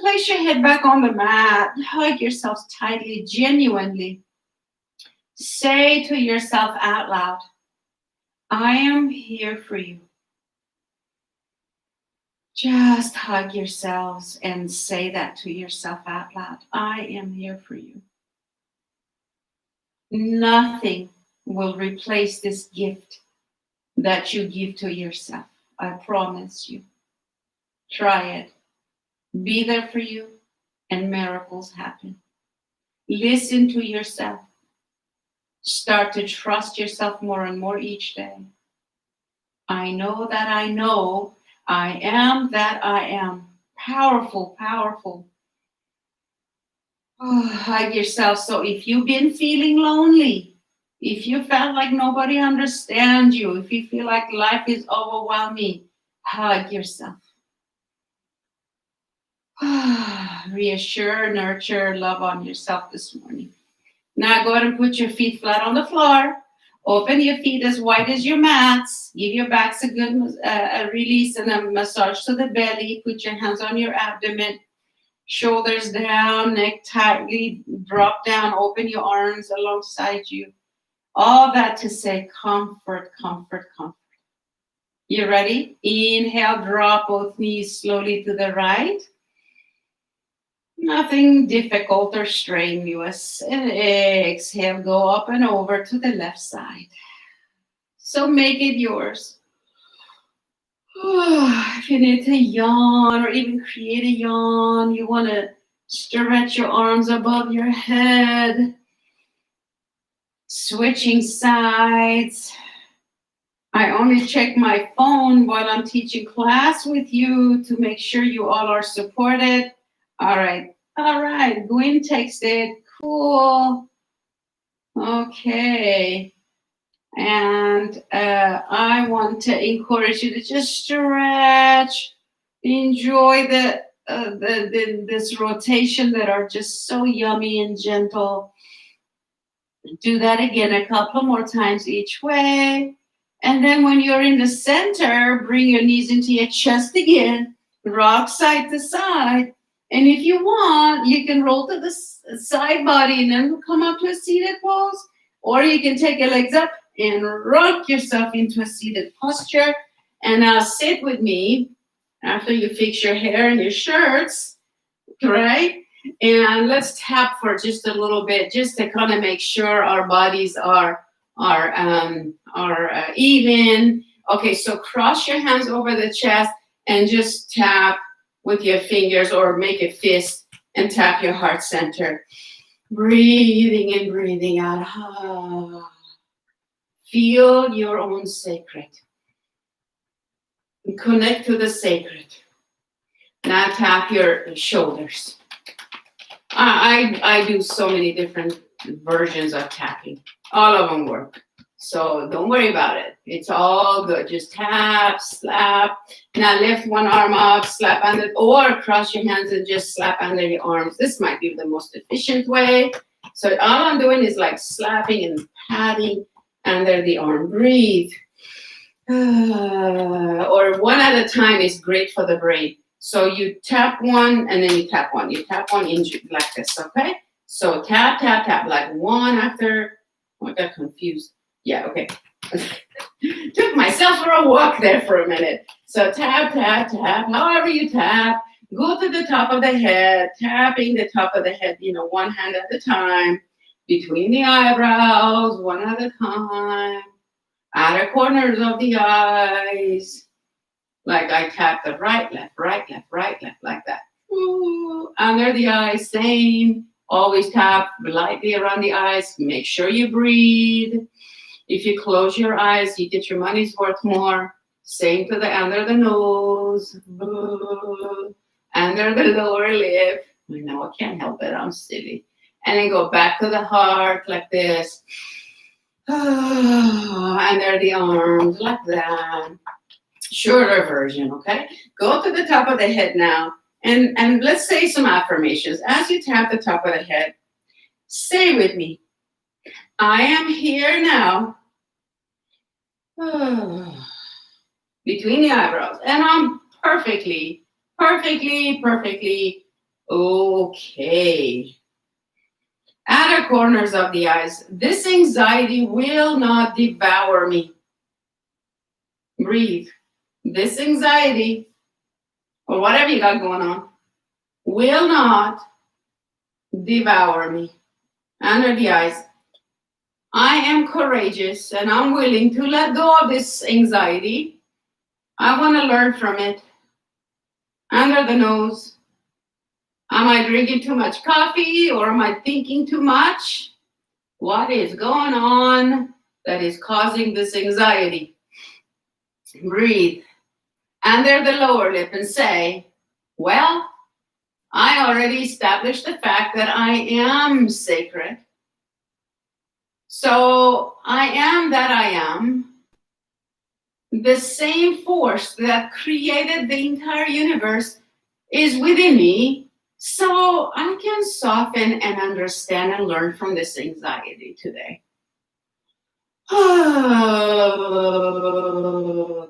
Speaker 2: Place your head back on the mat. Hug yourself tightly, genuinely. Say to yourself out loud, I am here for you. Just hug yourselves and say that to yourself out loud. I am here for you. Nothing will replace this gift that you give to yourself. I promise you. Try it. Be there for you, and miracles happen. Listen to yourself. Start to trust yourself more and more each day. I know that I know. I am that I am. Powerful, powerful. Oh, hug yourself. So if you've been feeling lonely, if you felt like nobody understands you, if you feel like life is overwhelming, hug yourself. Reassure, nurture, love on yourself this morning. Now go ahead and put your feet flat on the floor. Open your feet as wide as your mats. Give your backs a good release and a massage to the belly. Put your hands on your abdomen. Shoulders down, neck tightly. Drop down. Open your arms alongside you. All that to say comfort, comfort, comfort. You ready? Inhale, drop both knees slowly to the right. Nothing difficult or strenuous. And exhale, go up and over to the left side. So make it yours. If you need to yawn or even create a yawn, you want to stretch your arms above your head. Switching sides. I only check my phone while I'm teaching class with you to make sure you all are supported. All right. Gwen texted. Cool. Okay. And I want to encourage you to just stretch, enjoy this rotation that are just so yummy and gentle. Do that again a couple more times each way. And then when you're in the center, bring your knees into your chest again, rock side to side. And if you want, you can roll to the side body and then come up to a seated pose. Or you can take your legs up and rock yourself into a seated posture. And now sit with me after you fix your hair and your shirts, right? And let's tap for just a little bit, just to kind of make sure our bodies are even. Okay, so cross your hands over the chest and just tap with your fingers or make a fist and tap your heart center. Breathing in, breathing out. Feel your own sacred. Connect to the sacred. Now tap your shoulders. I do so many different versions of tapping. All of them work. So don't worry about it. It's all good. Just tap, slap. Now lift one arm up, slap under, or cross your hands and just slap under your arms. This might be the most efficient way. So all I'm doing is like slapping and patting under the arm. Breathe. Or one at a time is great for the brain. So you tap one and then you tap one. You tap one in like this, okay? So tap, tap, tap, like one after. Oh, I got confused. Yeah, okay. Took myself for a walk there for a minute. So tap, tap, tap, however you tap. Go to the top of the head, tapping the top of the head, one hand at a time. Between the eyebrows, one at a time. Outer corners of the eyes. Like I tap the right, left, like that. Ooh, under the eyes, same. Always tap lightly around the eyes. Make sure you breathe. If you close your eyes, you get your money's worth more. Same to the under the nose. Ooh, under the lower lip. I know I can't help it. I'm silly. And then go back to the heart like this. Under the arms like that. Shorter version, okay? Go to the top of the head now. And let's say some affirmations. As you tap the top of the head, say with me, I am here now. Between the eyebrows. And I'm perfectly okay. Outer corners of the eyes. This anxiety will not devour me. Breathe. This anxiety
Speaker 1: or whatever you got going on, will not devour me. Under the eyes. I am courageous and I'm willing to let go of this anxiety. I want to learn from it. Under the nose. Am I drinking too much coffee or am I thinking too much? What is going on that is causing this anxiety? Breathe. Under the lower lip and say, well, I already established the fact that I am sacred. So I am that I am. The same force that created the entire universe is within me. So I can soften and understand and learn from this anxiety today.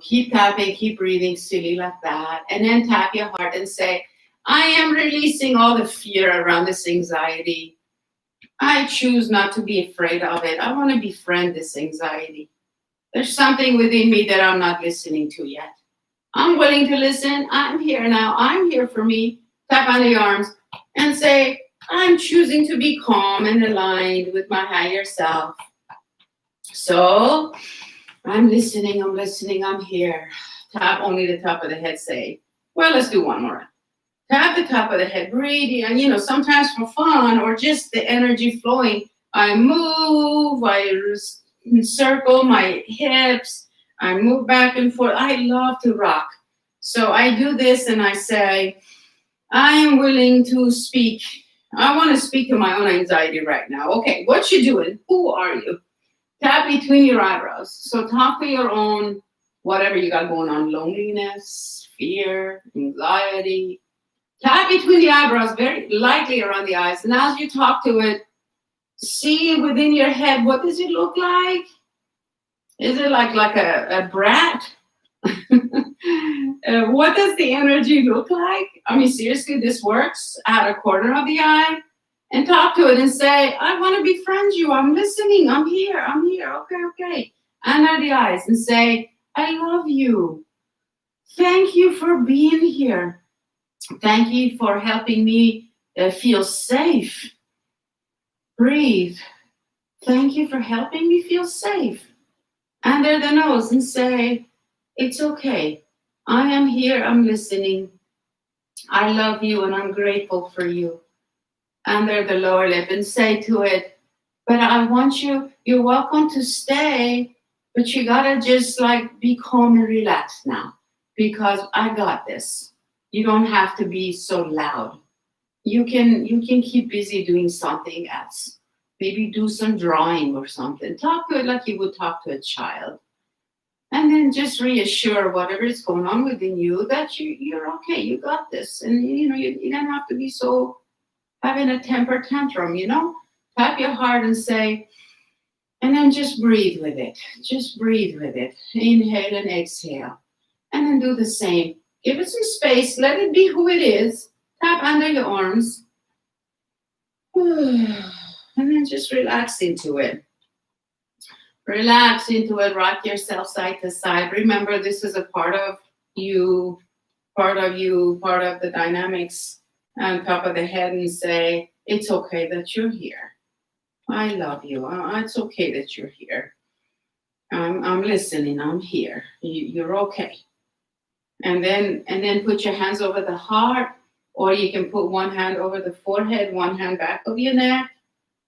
Speaker 1: Keep tapping, keep breathing silly like that. And then tap your heart and say, I am releasing all the fear around this anxiety. I choose not to be afraid of it. I want to befriend this anxiety. There's something within me that I'm not listening to yet. I'm willing to listen. I'm here now. I'm here for me. Tap on the arms and say, I'm choosing to be calm and aligned with my higher self. So I'm listening, I'm here. Tap only the top of the head, say, well, let's do one more. Tap the top of the head, breathe, and sometimes for fun or just the energy flowing, I move, I circle my hips, I move back and forth. I love to rock. So I do this and I say, I am willing to speak. I want to speak to my own anxiety right now. Okay, what you doing? Who are you? Tap between your eyebrows. So talk to your own, whatever you got going on, loneliness, fear, anxiety. Tap between the eyebrows, very lightly around the eyes. And as you talk to it, see within your head, what does it look like? Is it like a brat? What does the energy look like? I mean, seriously, this works at a corner of the eye. And talk to it and say, I want to befriend you. I'm listening. I'm here. Okay. Under the eyes and say, I love you. Thank you for being here. Thank you for helping me feel safe. Breathe. Thank you for helping me feel safe. Under the nose and say, it's okay. I am here. I'm listening. I love you and I'm grateful for you. Under the lower lip and say to it, but I want you're welcome to stay, but you gotta just be calm and relaxed now because I got this. You don't have to be so loud. You can keep busy doing something else. Maybe do some drawing or something. Talk to it like you would talk to a child. And then just reassure whatever is going on within you that you're okay, you got this. And you don't have to be so having a temper tantrum, Tap your heart and say, and then just breathe with it. Just breathe with it. Inhale and exhale. And then do the same. Give it some space. Let it be who it is. Tap under your arms. And then just relax into it. Relax into it. Rock yourself side to side. Remember, this is a part of you, part of the dynamics on top of the head and say, it's okay that you're here. I love you. It's okay that you're here. I'm listening. I'm here. You're okay. And then put your hands over the heart, or you can put one hand over the forehead, one hand back of your neck.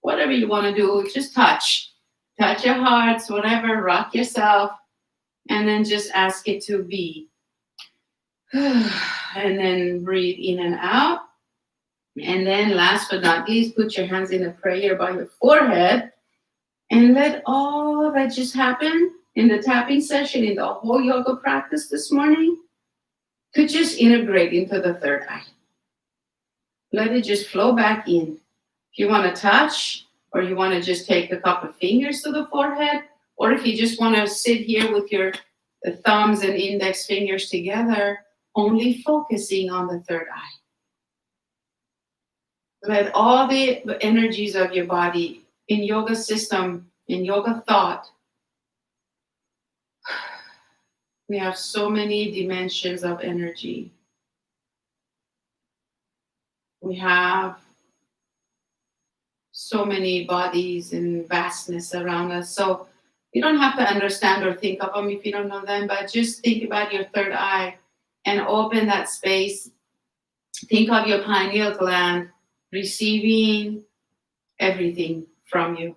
Speaker 1: Whatever you want to do, just touch. Touch your hearts, whatever, rock yourself, and then just ask it to be. And then breathe in and out. And then last but not least, put your hands in a prayer by your forehead and let all that just happened in the tapping session, in the whole yoga practice this morning, to just integrate into the third eye. Let it just flow back in. If you want to touch, or you want to just take a couple of fingers to the forehead, or if you just want to sit here with your thumbs and index fingers together, only focusing on the third eye. Let all the energies of your body in yoga system, in yoga thought, we have so many dimensions of energy. We have so many bodies and vastness around us. So you don't have to understand or think of them if you don't know them, but just think about your third eye and open that space. Think of your pineal gland receiving everything from you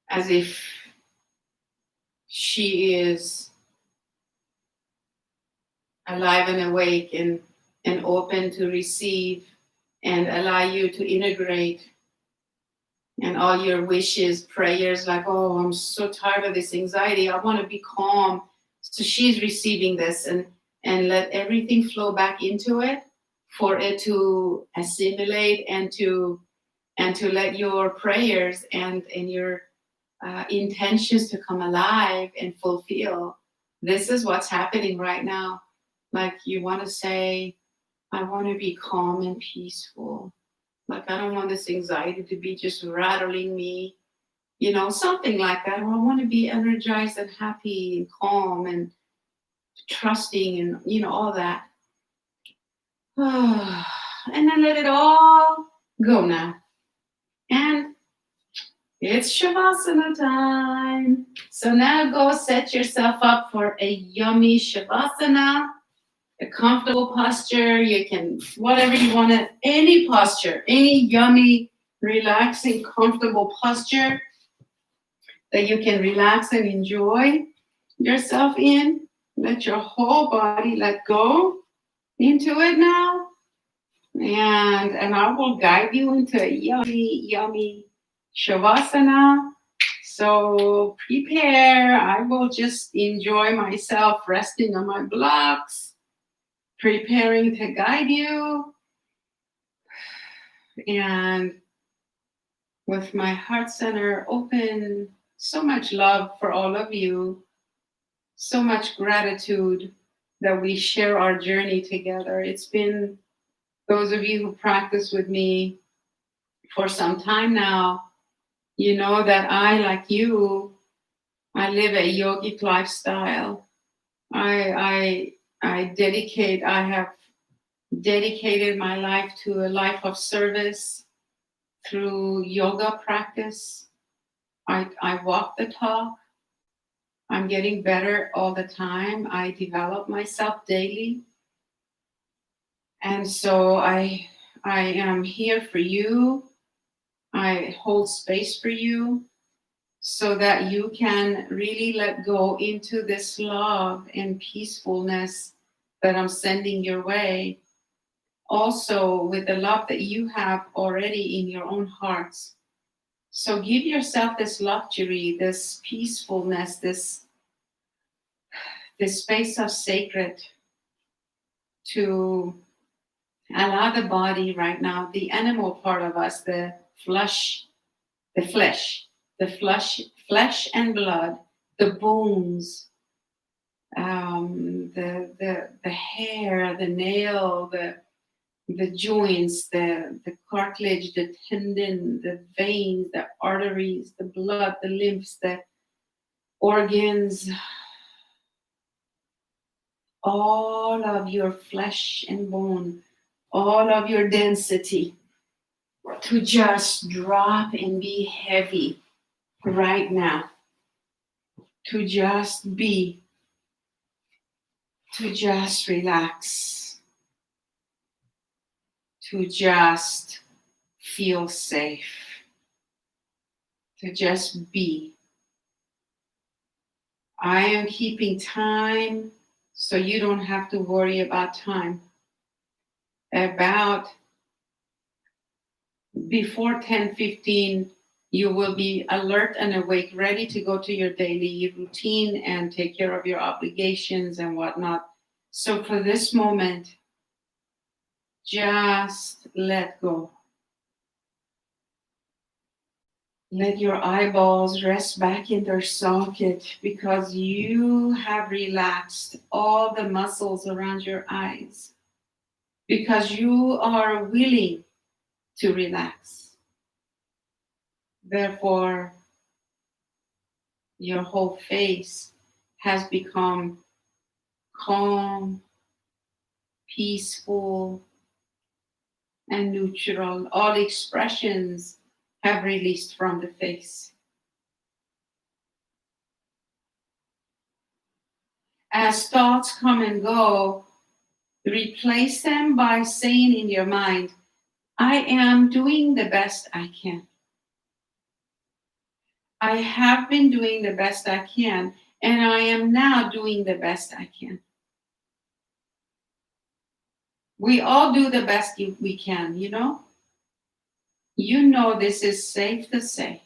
Speaker 1: as if she is alive and awake and open to receive and allow you to integrate. And all your wishes, prayers, like, oh, I'm so tired of this anxiety. I want to be calm. So she's receiving this and let everything flow back into it for it to assimilate and to let your prayers and your intentions to come alive and fulfill. This is what's happening right now. Like you want to say, I want to be calm and peaceful. Like, I don't want this anxiety to be just rattling me, something like that. Or I want to be energized and happy and calm and trusting and, all that. And then let it all go now. And it's Shavasana time. So now go set yourself up for a yummy Shavasana. A comfortable posture, you can, whatever you want to, any posture, any yummy, relaxing, comfortable posture that you can relax and enjoy yourself in. Let your whole body let go into it now. And I will guide you into a yummy, yummy Shavasana. So prepare. I will just enjoy myself resting on my blocks, preparing to guide you, and with my heart center open, so much love for all of you, so much gratitude that we share our journey together. It's been those of you who practice with me for some time now, you know that I, like you, I live a yogic lifestyle. I have dedicated my life to a life of service through yoga practice. I walk the talk. I'm getting better all the time. I develop myself daily. And so I am here for you. I hold space for you so that you can really let go into this love and peacefulness that I'm sending your way. Also with the love that you have already in your own hearts. So give yourself this luxury, this peacefulness, this space of sacred to allow the body right now, the animal part of us, the flesh and blood, the bones, the hair, the nail, the joints, the cartilage, the tendon, the veins, the arteries, the blood, the lymphs, the organs, all of your flesh and bone, all of your density to just drop and be heavy right now. To just be, to just relax, to just feel safe, to just be. I am keeping time so you don't have to worry about time. About before 10:15, you will be alert and awake, ready to go to your daily routine and take care of your obligations and whatnot. So for this moment, just let go. Let your eyeballs rest back in their socket because you have relaxed all the muscles around your eyes. Because you are willing to relax. Therefore, your whole face has become calm, peaceful, and neutral. All expressions have released from the face. As thoughts come and go, replace them by saying in your mind, I am doing the best I can. I have been doing the best I can, and I am now doing the best I can. We all do the best we can, you know? You know this is safe to say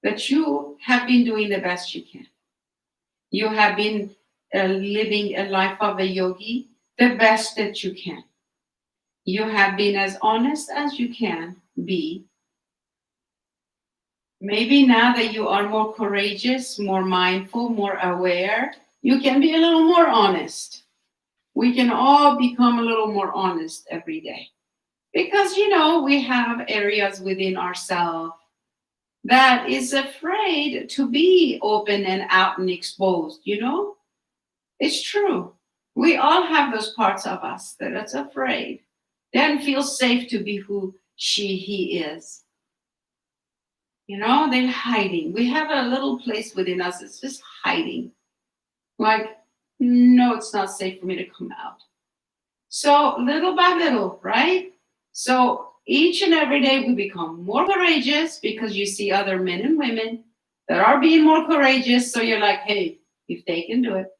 Speaker 1: that you have been doing the best you can. You have been living a life of a yogi the best that you can. You have been as honest as you can be. Maybe now that you are more courageous, more mindful, more aware, you can be a little more honest. We can all become a little more honest every day. Because, you know, we have areas within ourselves that is afraid to be open and out and exposed, you know? It's true. We all have those parts of us that is afraid. They don't feel safe to be who he is. You know, they're hiding. We have a little place within us that's just hiding. Like, no, it's not safe for me to come out. So little by little, right? So each and every day we become more courageous because you see other men and women that are being more courageous. So you're like, hey, if they can do it,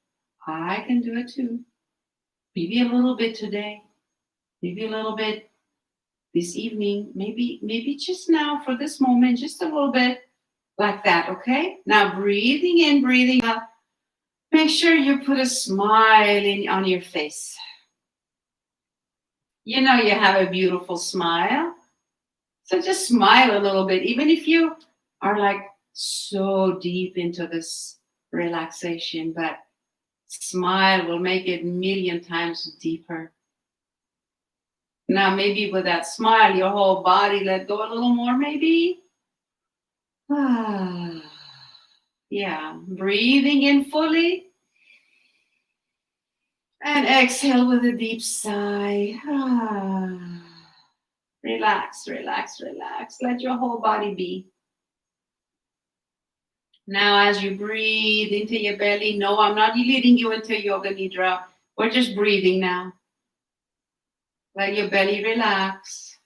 Speaker 1: I can do it too. Maybe a little bit today, maybe a little bit this evening, maybe just now for this moment, just a little bit like that, okay? Now breathing in, breathing out. Make sure you put a smile on your face. You know you have a beautiful smile. So just smile a little bit, even if you are like so deep into this relaxation, but smile will make it a million times deeper. Now, maybe with that smile, your whole body let go a little more, maybe. Yeah, breathing in fully. And exhale with a deep sigh. Relax, relax, relax. Let your whole body be. Now, as you breathe into your belly, no, I'm not leading you into yoga nidra. We're just breathing now. Let your belly relax.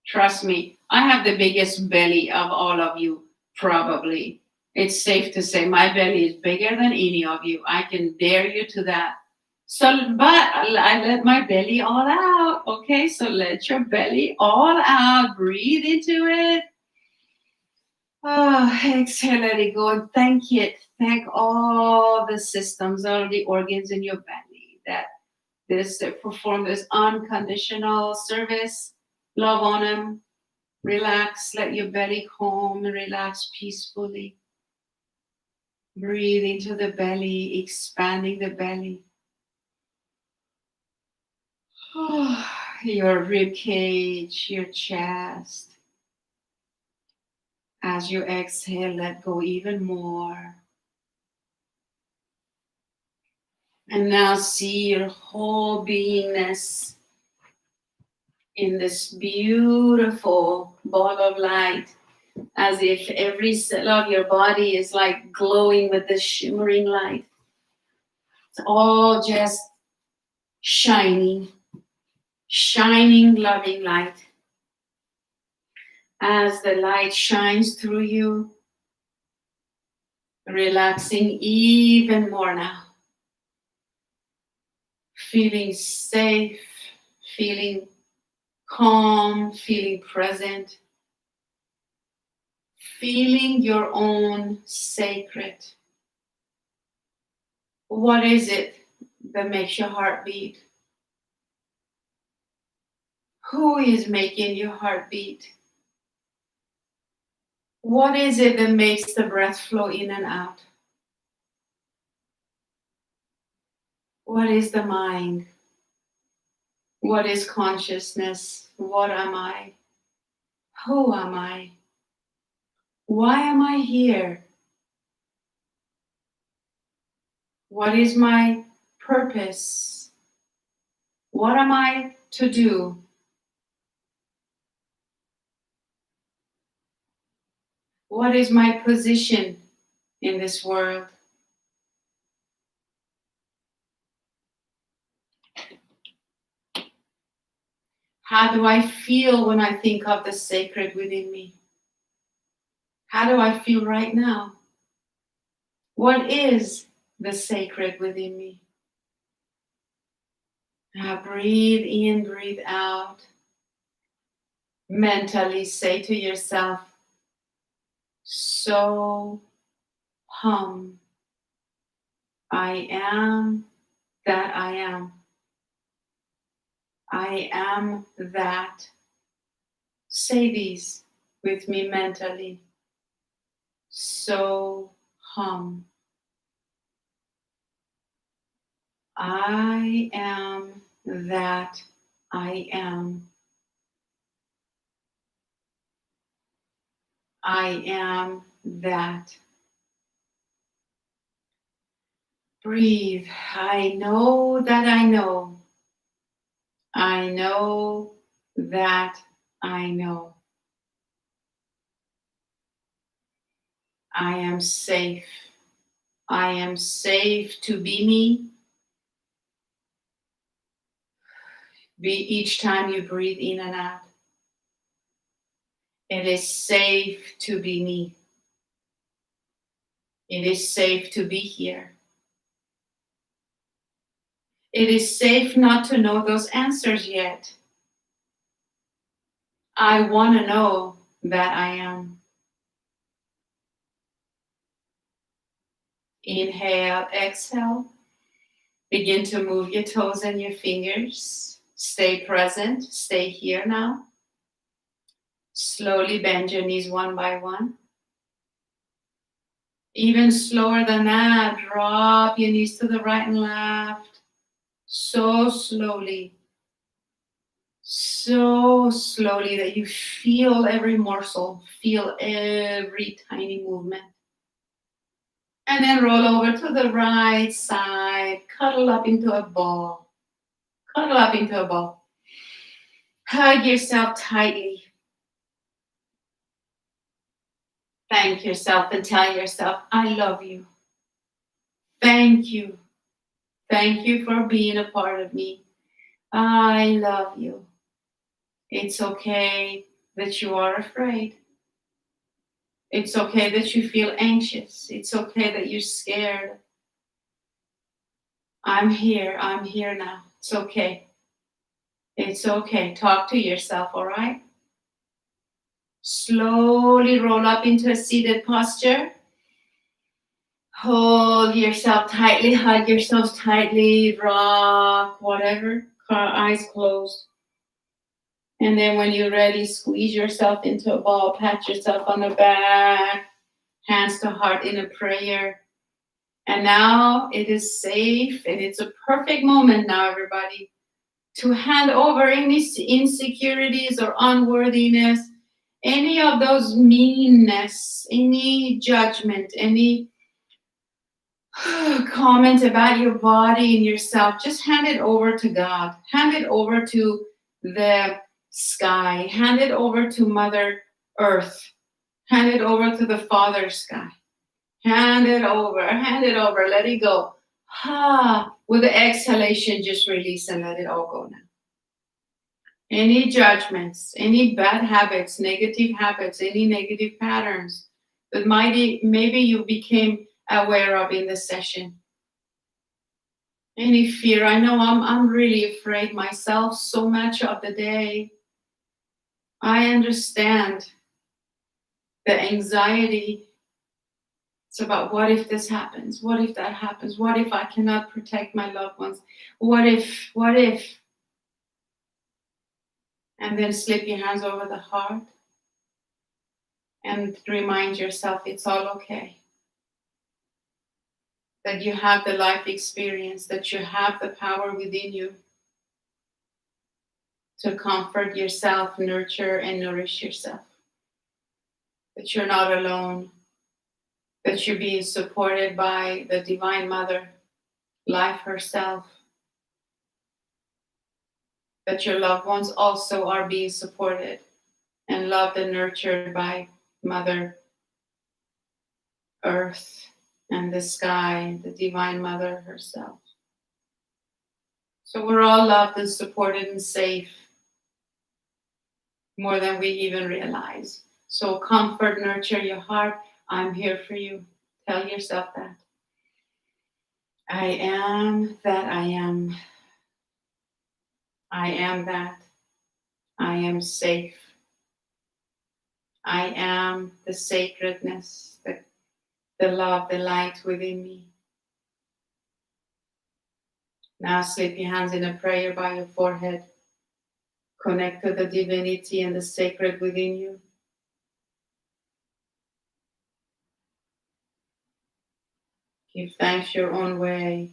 Speaker 1: Trust me, I have the biggest belly of all of you, probably. It's safe to say my belly is bigger than any of you. I can dare you to that. So, but I let my belly all out. Okay, so let your belly all out. Breathe into it. Exhale, let it go, and thank it. Thank all the systems, all the organs in your belly that perform this unconditional service. Love on them. Relax. Let your belly calm and relax peacefully. Breathe into the belly, expanding the belly. Your rib cage, your chest. As you exhale, let go even more. And now see your whole beingness in this beautiful ball of light, as if every cell of your body is like glowing with this shimmering light. It's all just shining, loving light. As the light shines through you, relaxing even more now. Feeling safe, feeling calm, feeling present, feeling your own sacred. What is it that makes your heart beat? Who is making your heart beat? What is it that makes the breath flow in and out? What is the mind? What is consciousness? What am I? Who am I? Why am I here? What is my purpose? What am I to do? What is my position in this world? How do I feel when I think of the sacred within me? How do I feel right now? What is the sacred within me? Now breathe in, breathe out. Mentally say to yourself, so hum. I am that I am. I am that. Say these with me mentally. So hum. I am that I am. I am that. Breathe. I know that I know. I know that I know. I am safe. I am safe to be me. Be each time you breathe in and out. It is safe to be me. It is safe to be here. It is safe not to know those answers yet. I want to know that I am. Inhale, exhale. Begin to move your toes and your fingers. Stay present. Stay here now. Slowly bend your knees one by one. Even slower than that, drop your knees to the right and left. So slowly that you feel every morsel, feel every tiny movement. And then roll over to the right side, cuddle up into a ball. Cuddle up into a ball. Hug yourself tightly. Thank yourself and tell yourself, I love you. Thank you. Thank you for being a part of me. I love you. It's okay that you are afraid. It's okay that you feel anxious. It's okay that you're scared. I'm here now. It's okay. It's okay. Talk to yourself, all right? Slowly roll up into a seated posture. Hold yourself tightly, hug yourself tightly, rock, whatever, eyes closed. And then when you're ready, squeeze yourself into a ball, pat yourself on the back, hands to heart in a prayer. And now it is safe and it's a perfect moment now, everybody, to hand over any insecurities or unworthiness, any of those meanness, any judgment, any comment about your body and yourself. Just hand it over to God. Hand it over to the sky. Hand it over to Mother Earth. Hand it over to the Father Sky. Hand it over, let it go. With the exhalation, just release and let it all go now. Any judgments, any bad habits, negative habits, any negative patterns that maybe you became aware of in the session. Any fear. I know I'm really afraid myself so much of the day. I understand the anxiety. It's about what if this happens? What if that happens? What if I cannot protect my loved ones? What if? And then slip your hands over the heart and remind yourself it's all okay. That you have the life experience, that you have the power within you to comfort yourself, nurture and nourish yourself. That you're not alone. That you're being supported by the Divine Mother, life herself. That your loved ones also are being supported and loved and nurtured by Mother earth and the sky, the Divine Mother herself. So we're all loved and supported and safe more than we even realize. So comfort, nurture your heart. I'm here for you. Tell yourself that. I am that I am. I am that. I am safe. I am the sacredness, the love, the light within me. Now slip your hands in a prayer by your forehead. Connect to the divinity and the sacred within you. Give thanks your own way.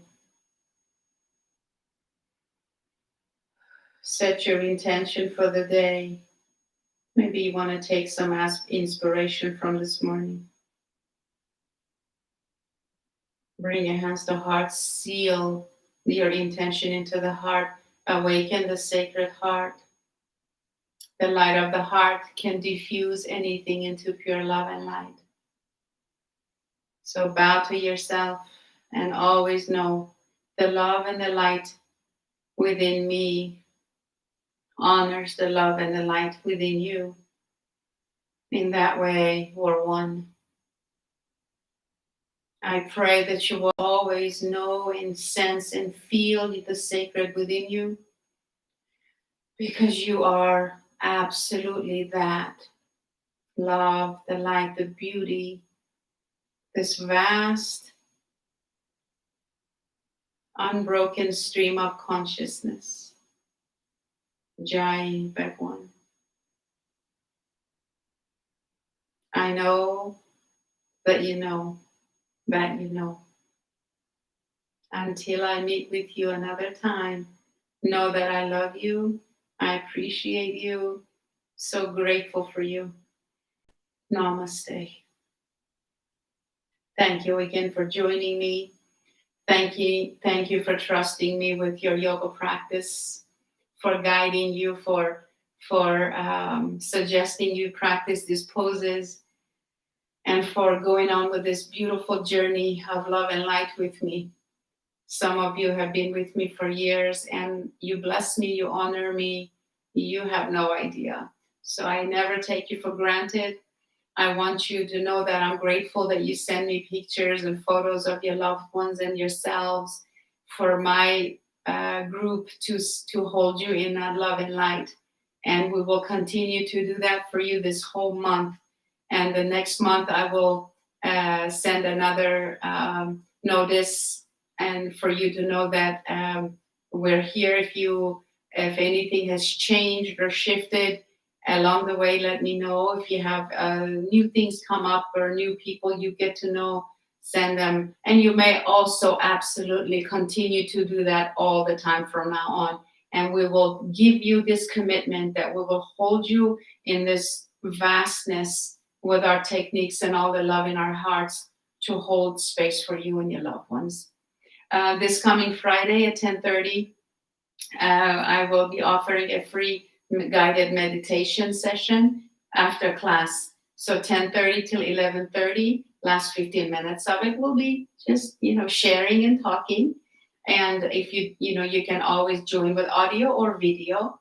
Speaker 1: Set your intention for the day. Maybe you want to take some inspiration from this morning. Bring your hands to heart. Seal your intention into the heart. Awaken the sacred heart. The light of the heart can diffuse anything into pure love and light. So bow to yourself and always know the love and the light within me honors the love and the light within you. In that way, we're one. I pray that you will always know and sense and feel the sacred within you, because you are absolutely that. Love, the light, the beauty, this vast, unbroken stream of consciousness. Jai Bhagwan. I know that you know that you know. Until I meet with you another time, know that I love you. I appreciate you. So grateful for you. Namaste. Thank you again for joining me. Thank you for trusting me with your yoga practice, for guiding you, for suggesting you practice these poses, and for going on with this beautiful journey of love and light with me. Some of you have been with me for years, and you bless me, you honor me. You have no idea. So I never take you for granted. I want you to know that I'm grateful that you send me pictures and photos of your loved ones and yourselves, for my group to hold you in that love and light. And we will continue to do that for you this whole month. And the next month I will send another notice, and for you to know that we're here. If anything has changed or shifted along the way, let me know. If you have new things come up or new people you get to know, send them. And you may also absolutely continue to do that all the time from now on. And we will give you this commitment that we will hold you in this vastness with our techniques and all the love in our hearts to hold space for you and your loved ones. This coming Friday at 10:30, I will be offering a free guided meditation session after class. So 10:30 till 11:30, last 15 minutes of it will be just, sharing and talking. And if you can always join with audio or video.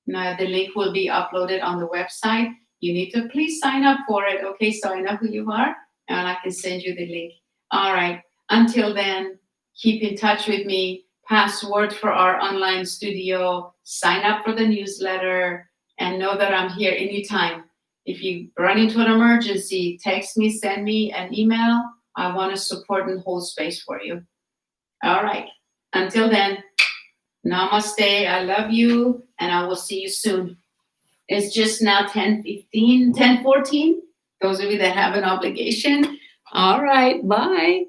Speaker 1: Now, the link will be uploaded on the website. You need to please sign up for it, okay? So I know who you are, and I can send you the link. All right. Until then, keep in touch with me. Password for our online studio. Sign up for the newsletter, and know that I'm here anytime. If you run into an emergency, text me, send me an email. I want to support and hold space for you. All right. Until then, namaste. I love you, and I will see you soon. It's just now 10:14. Those of you that have an obligation. All right. Bye.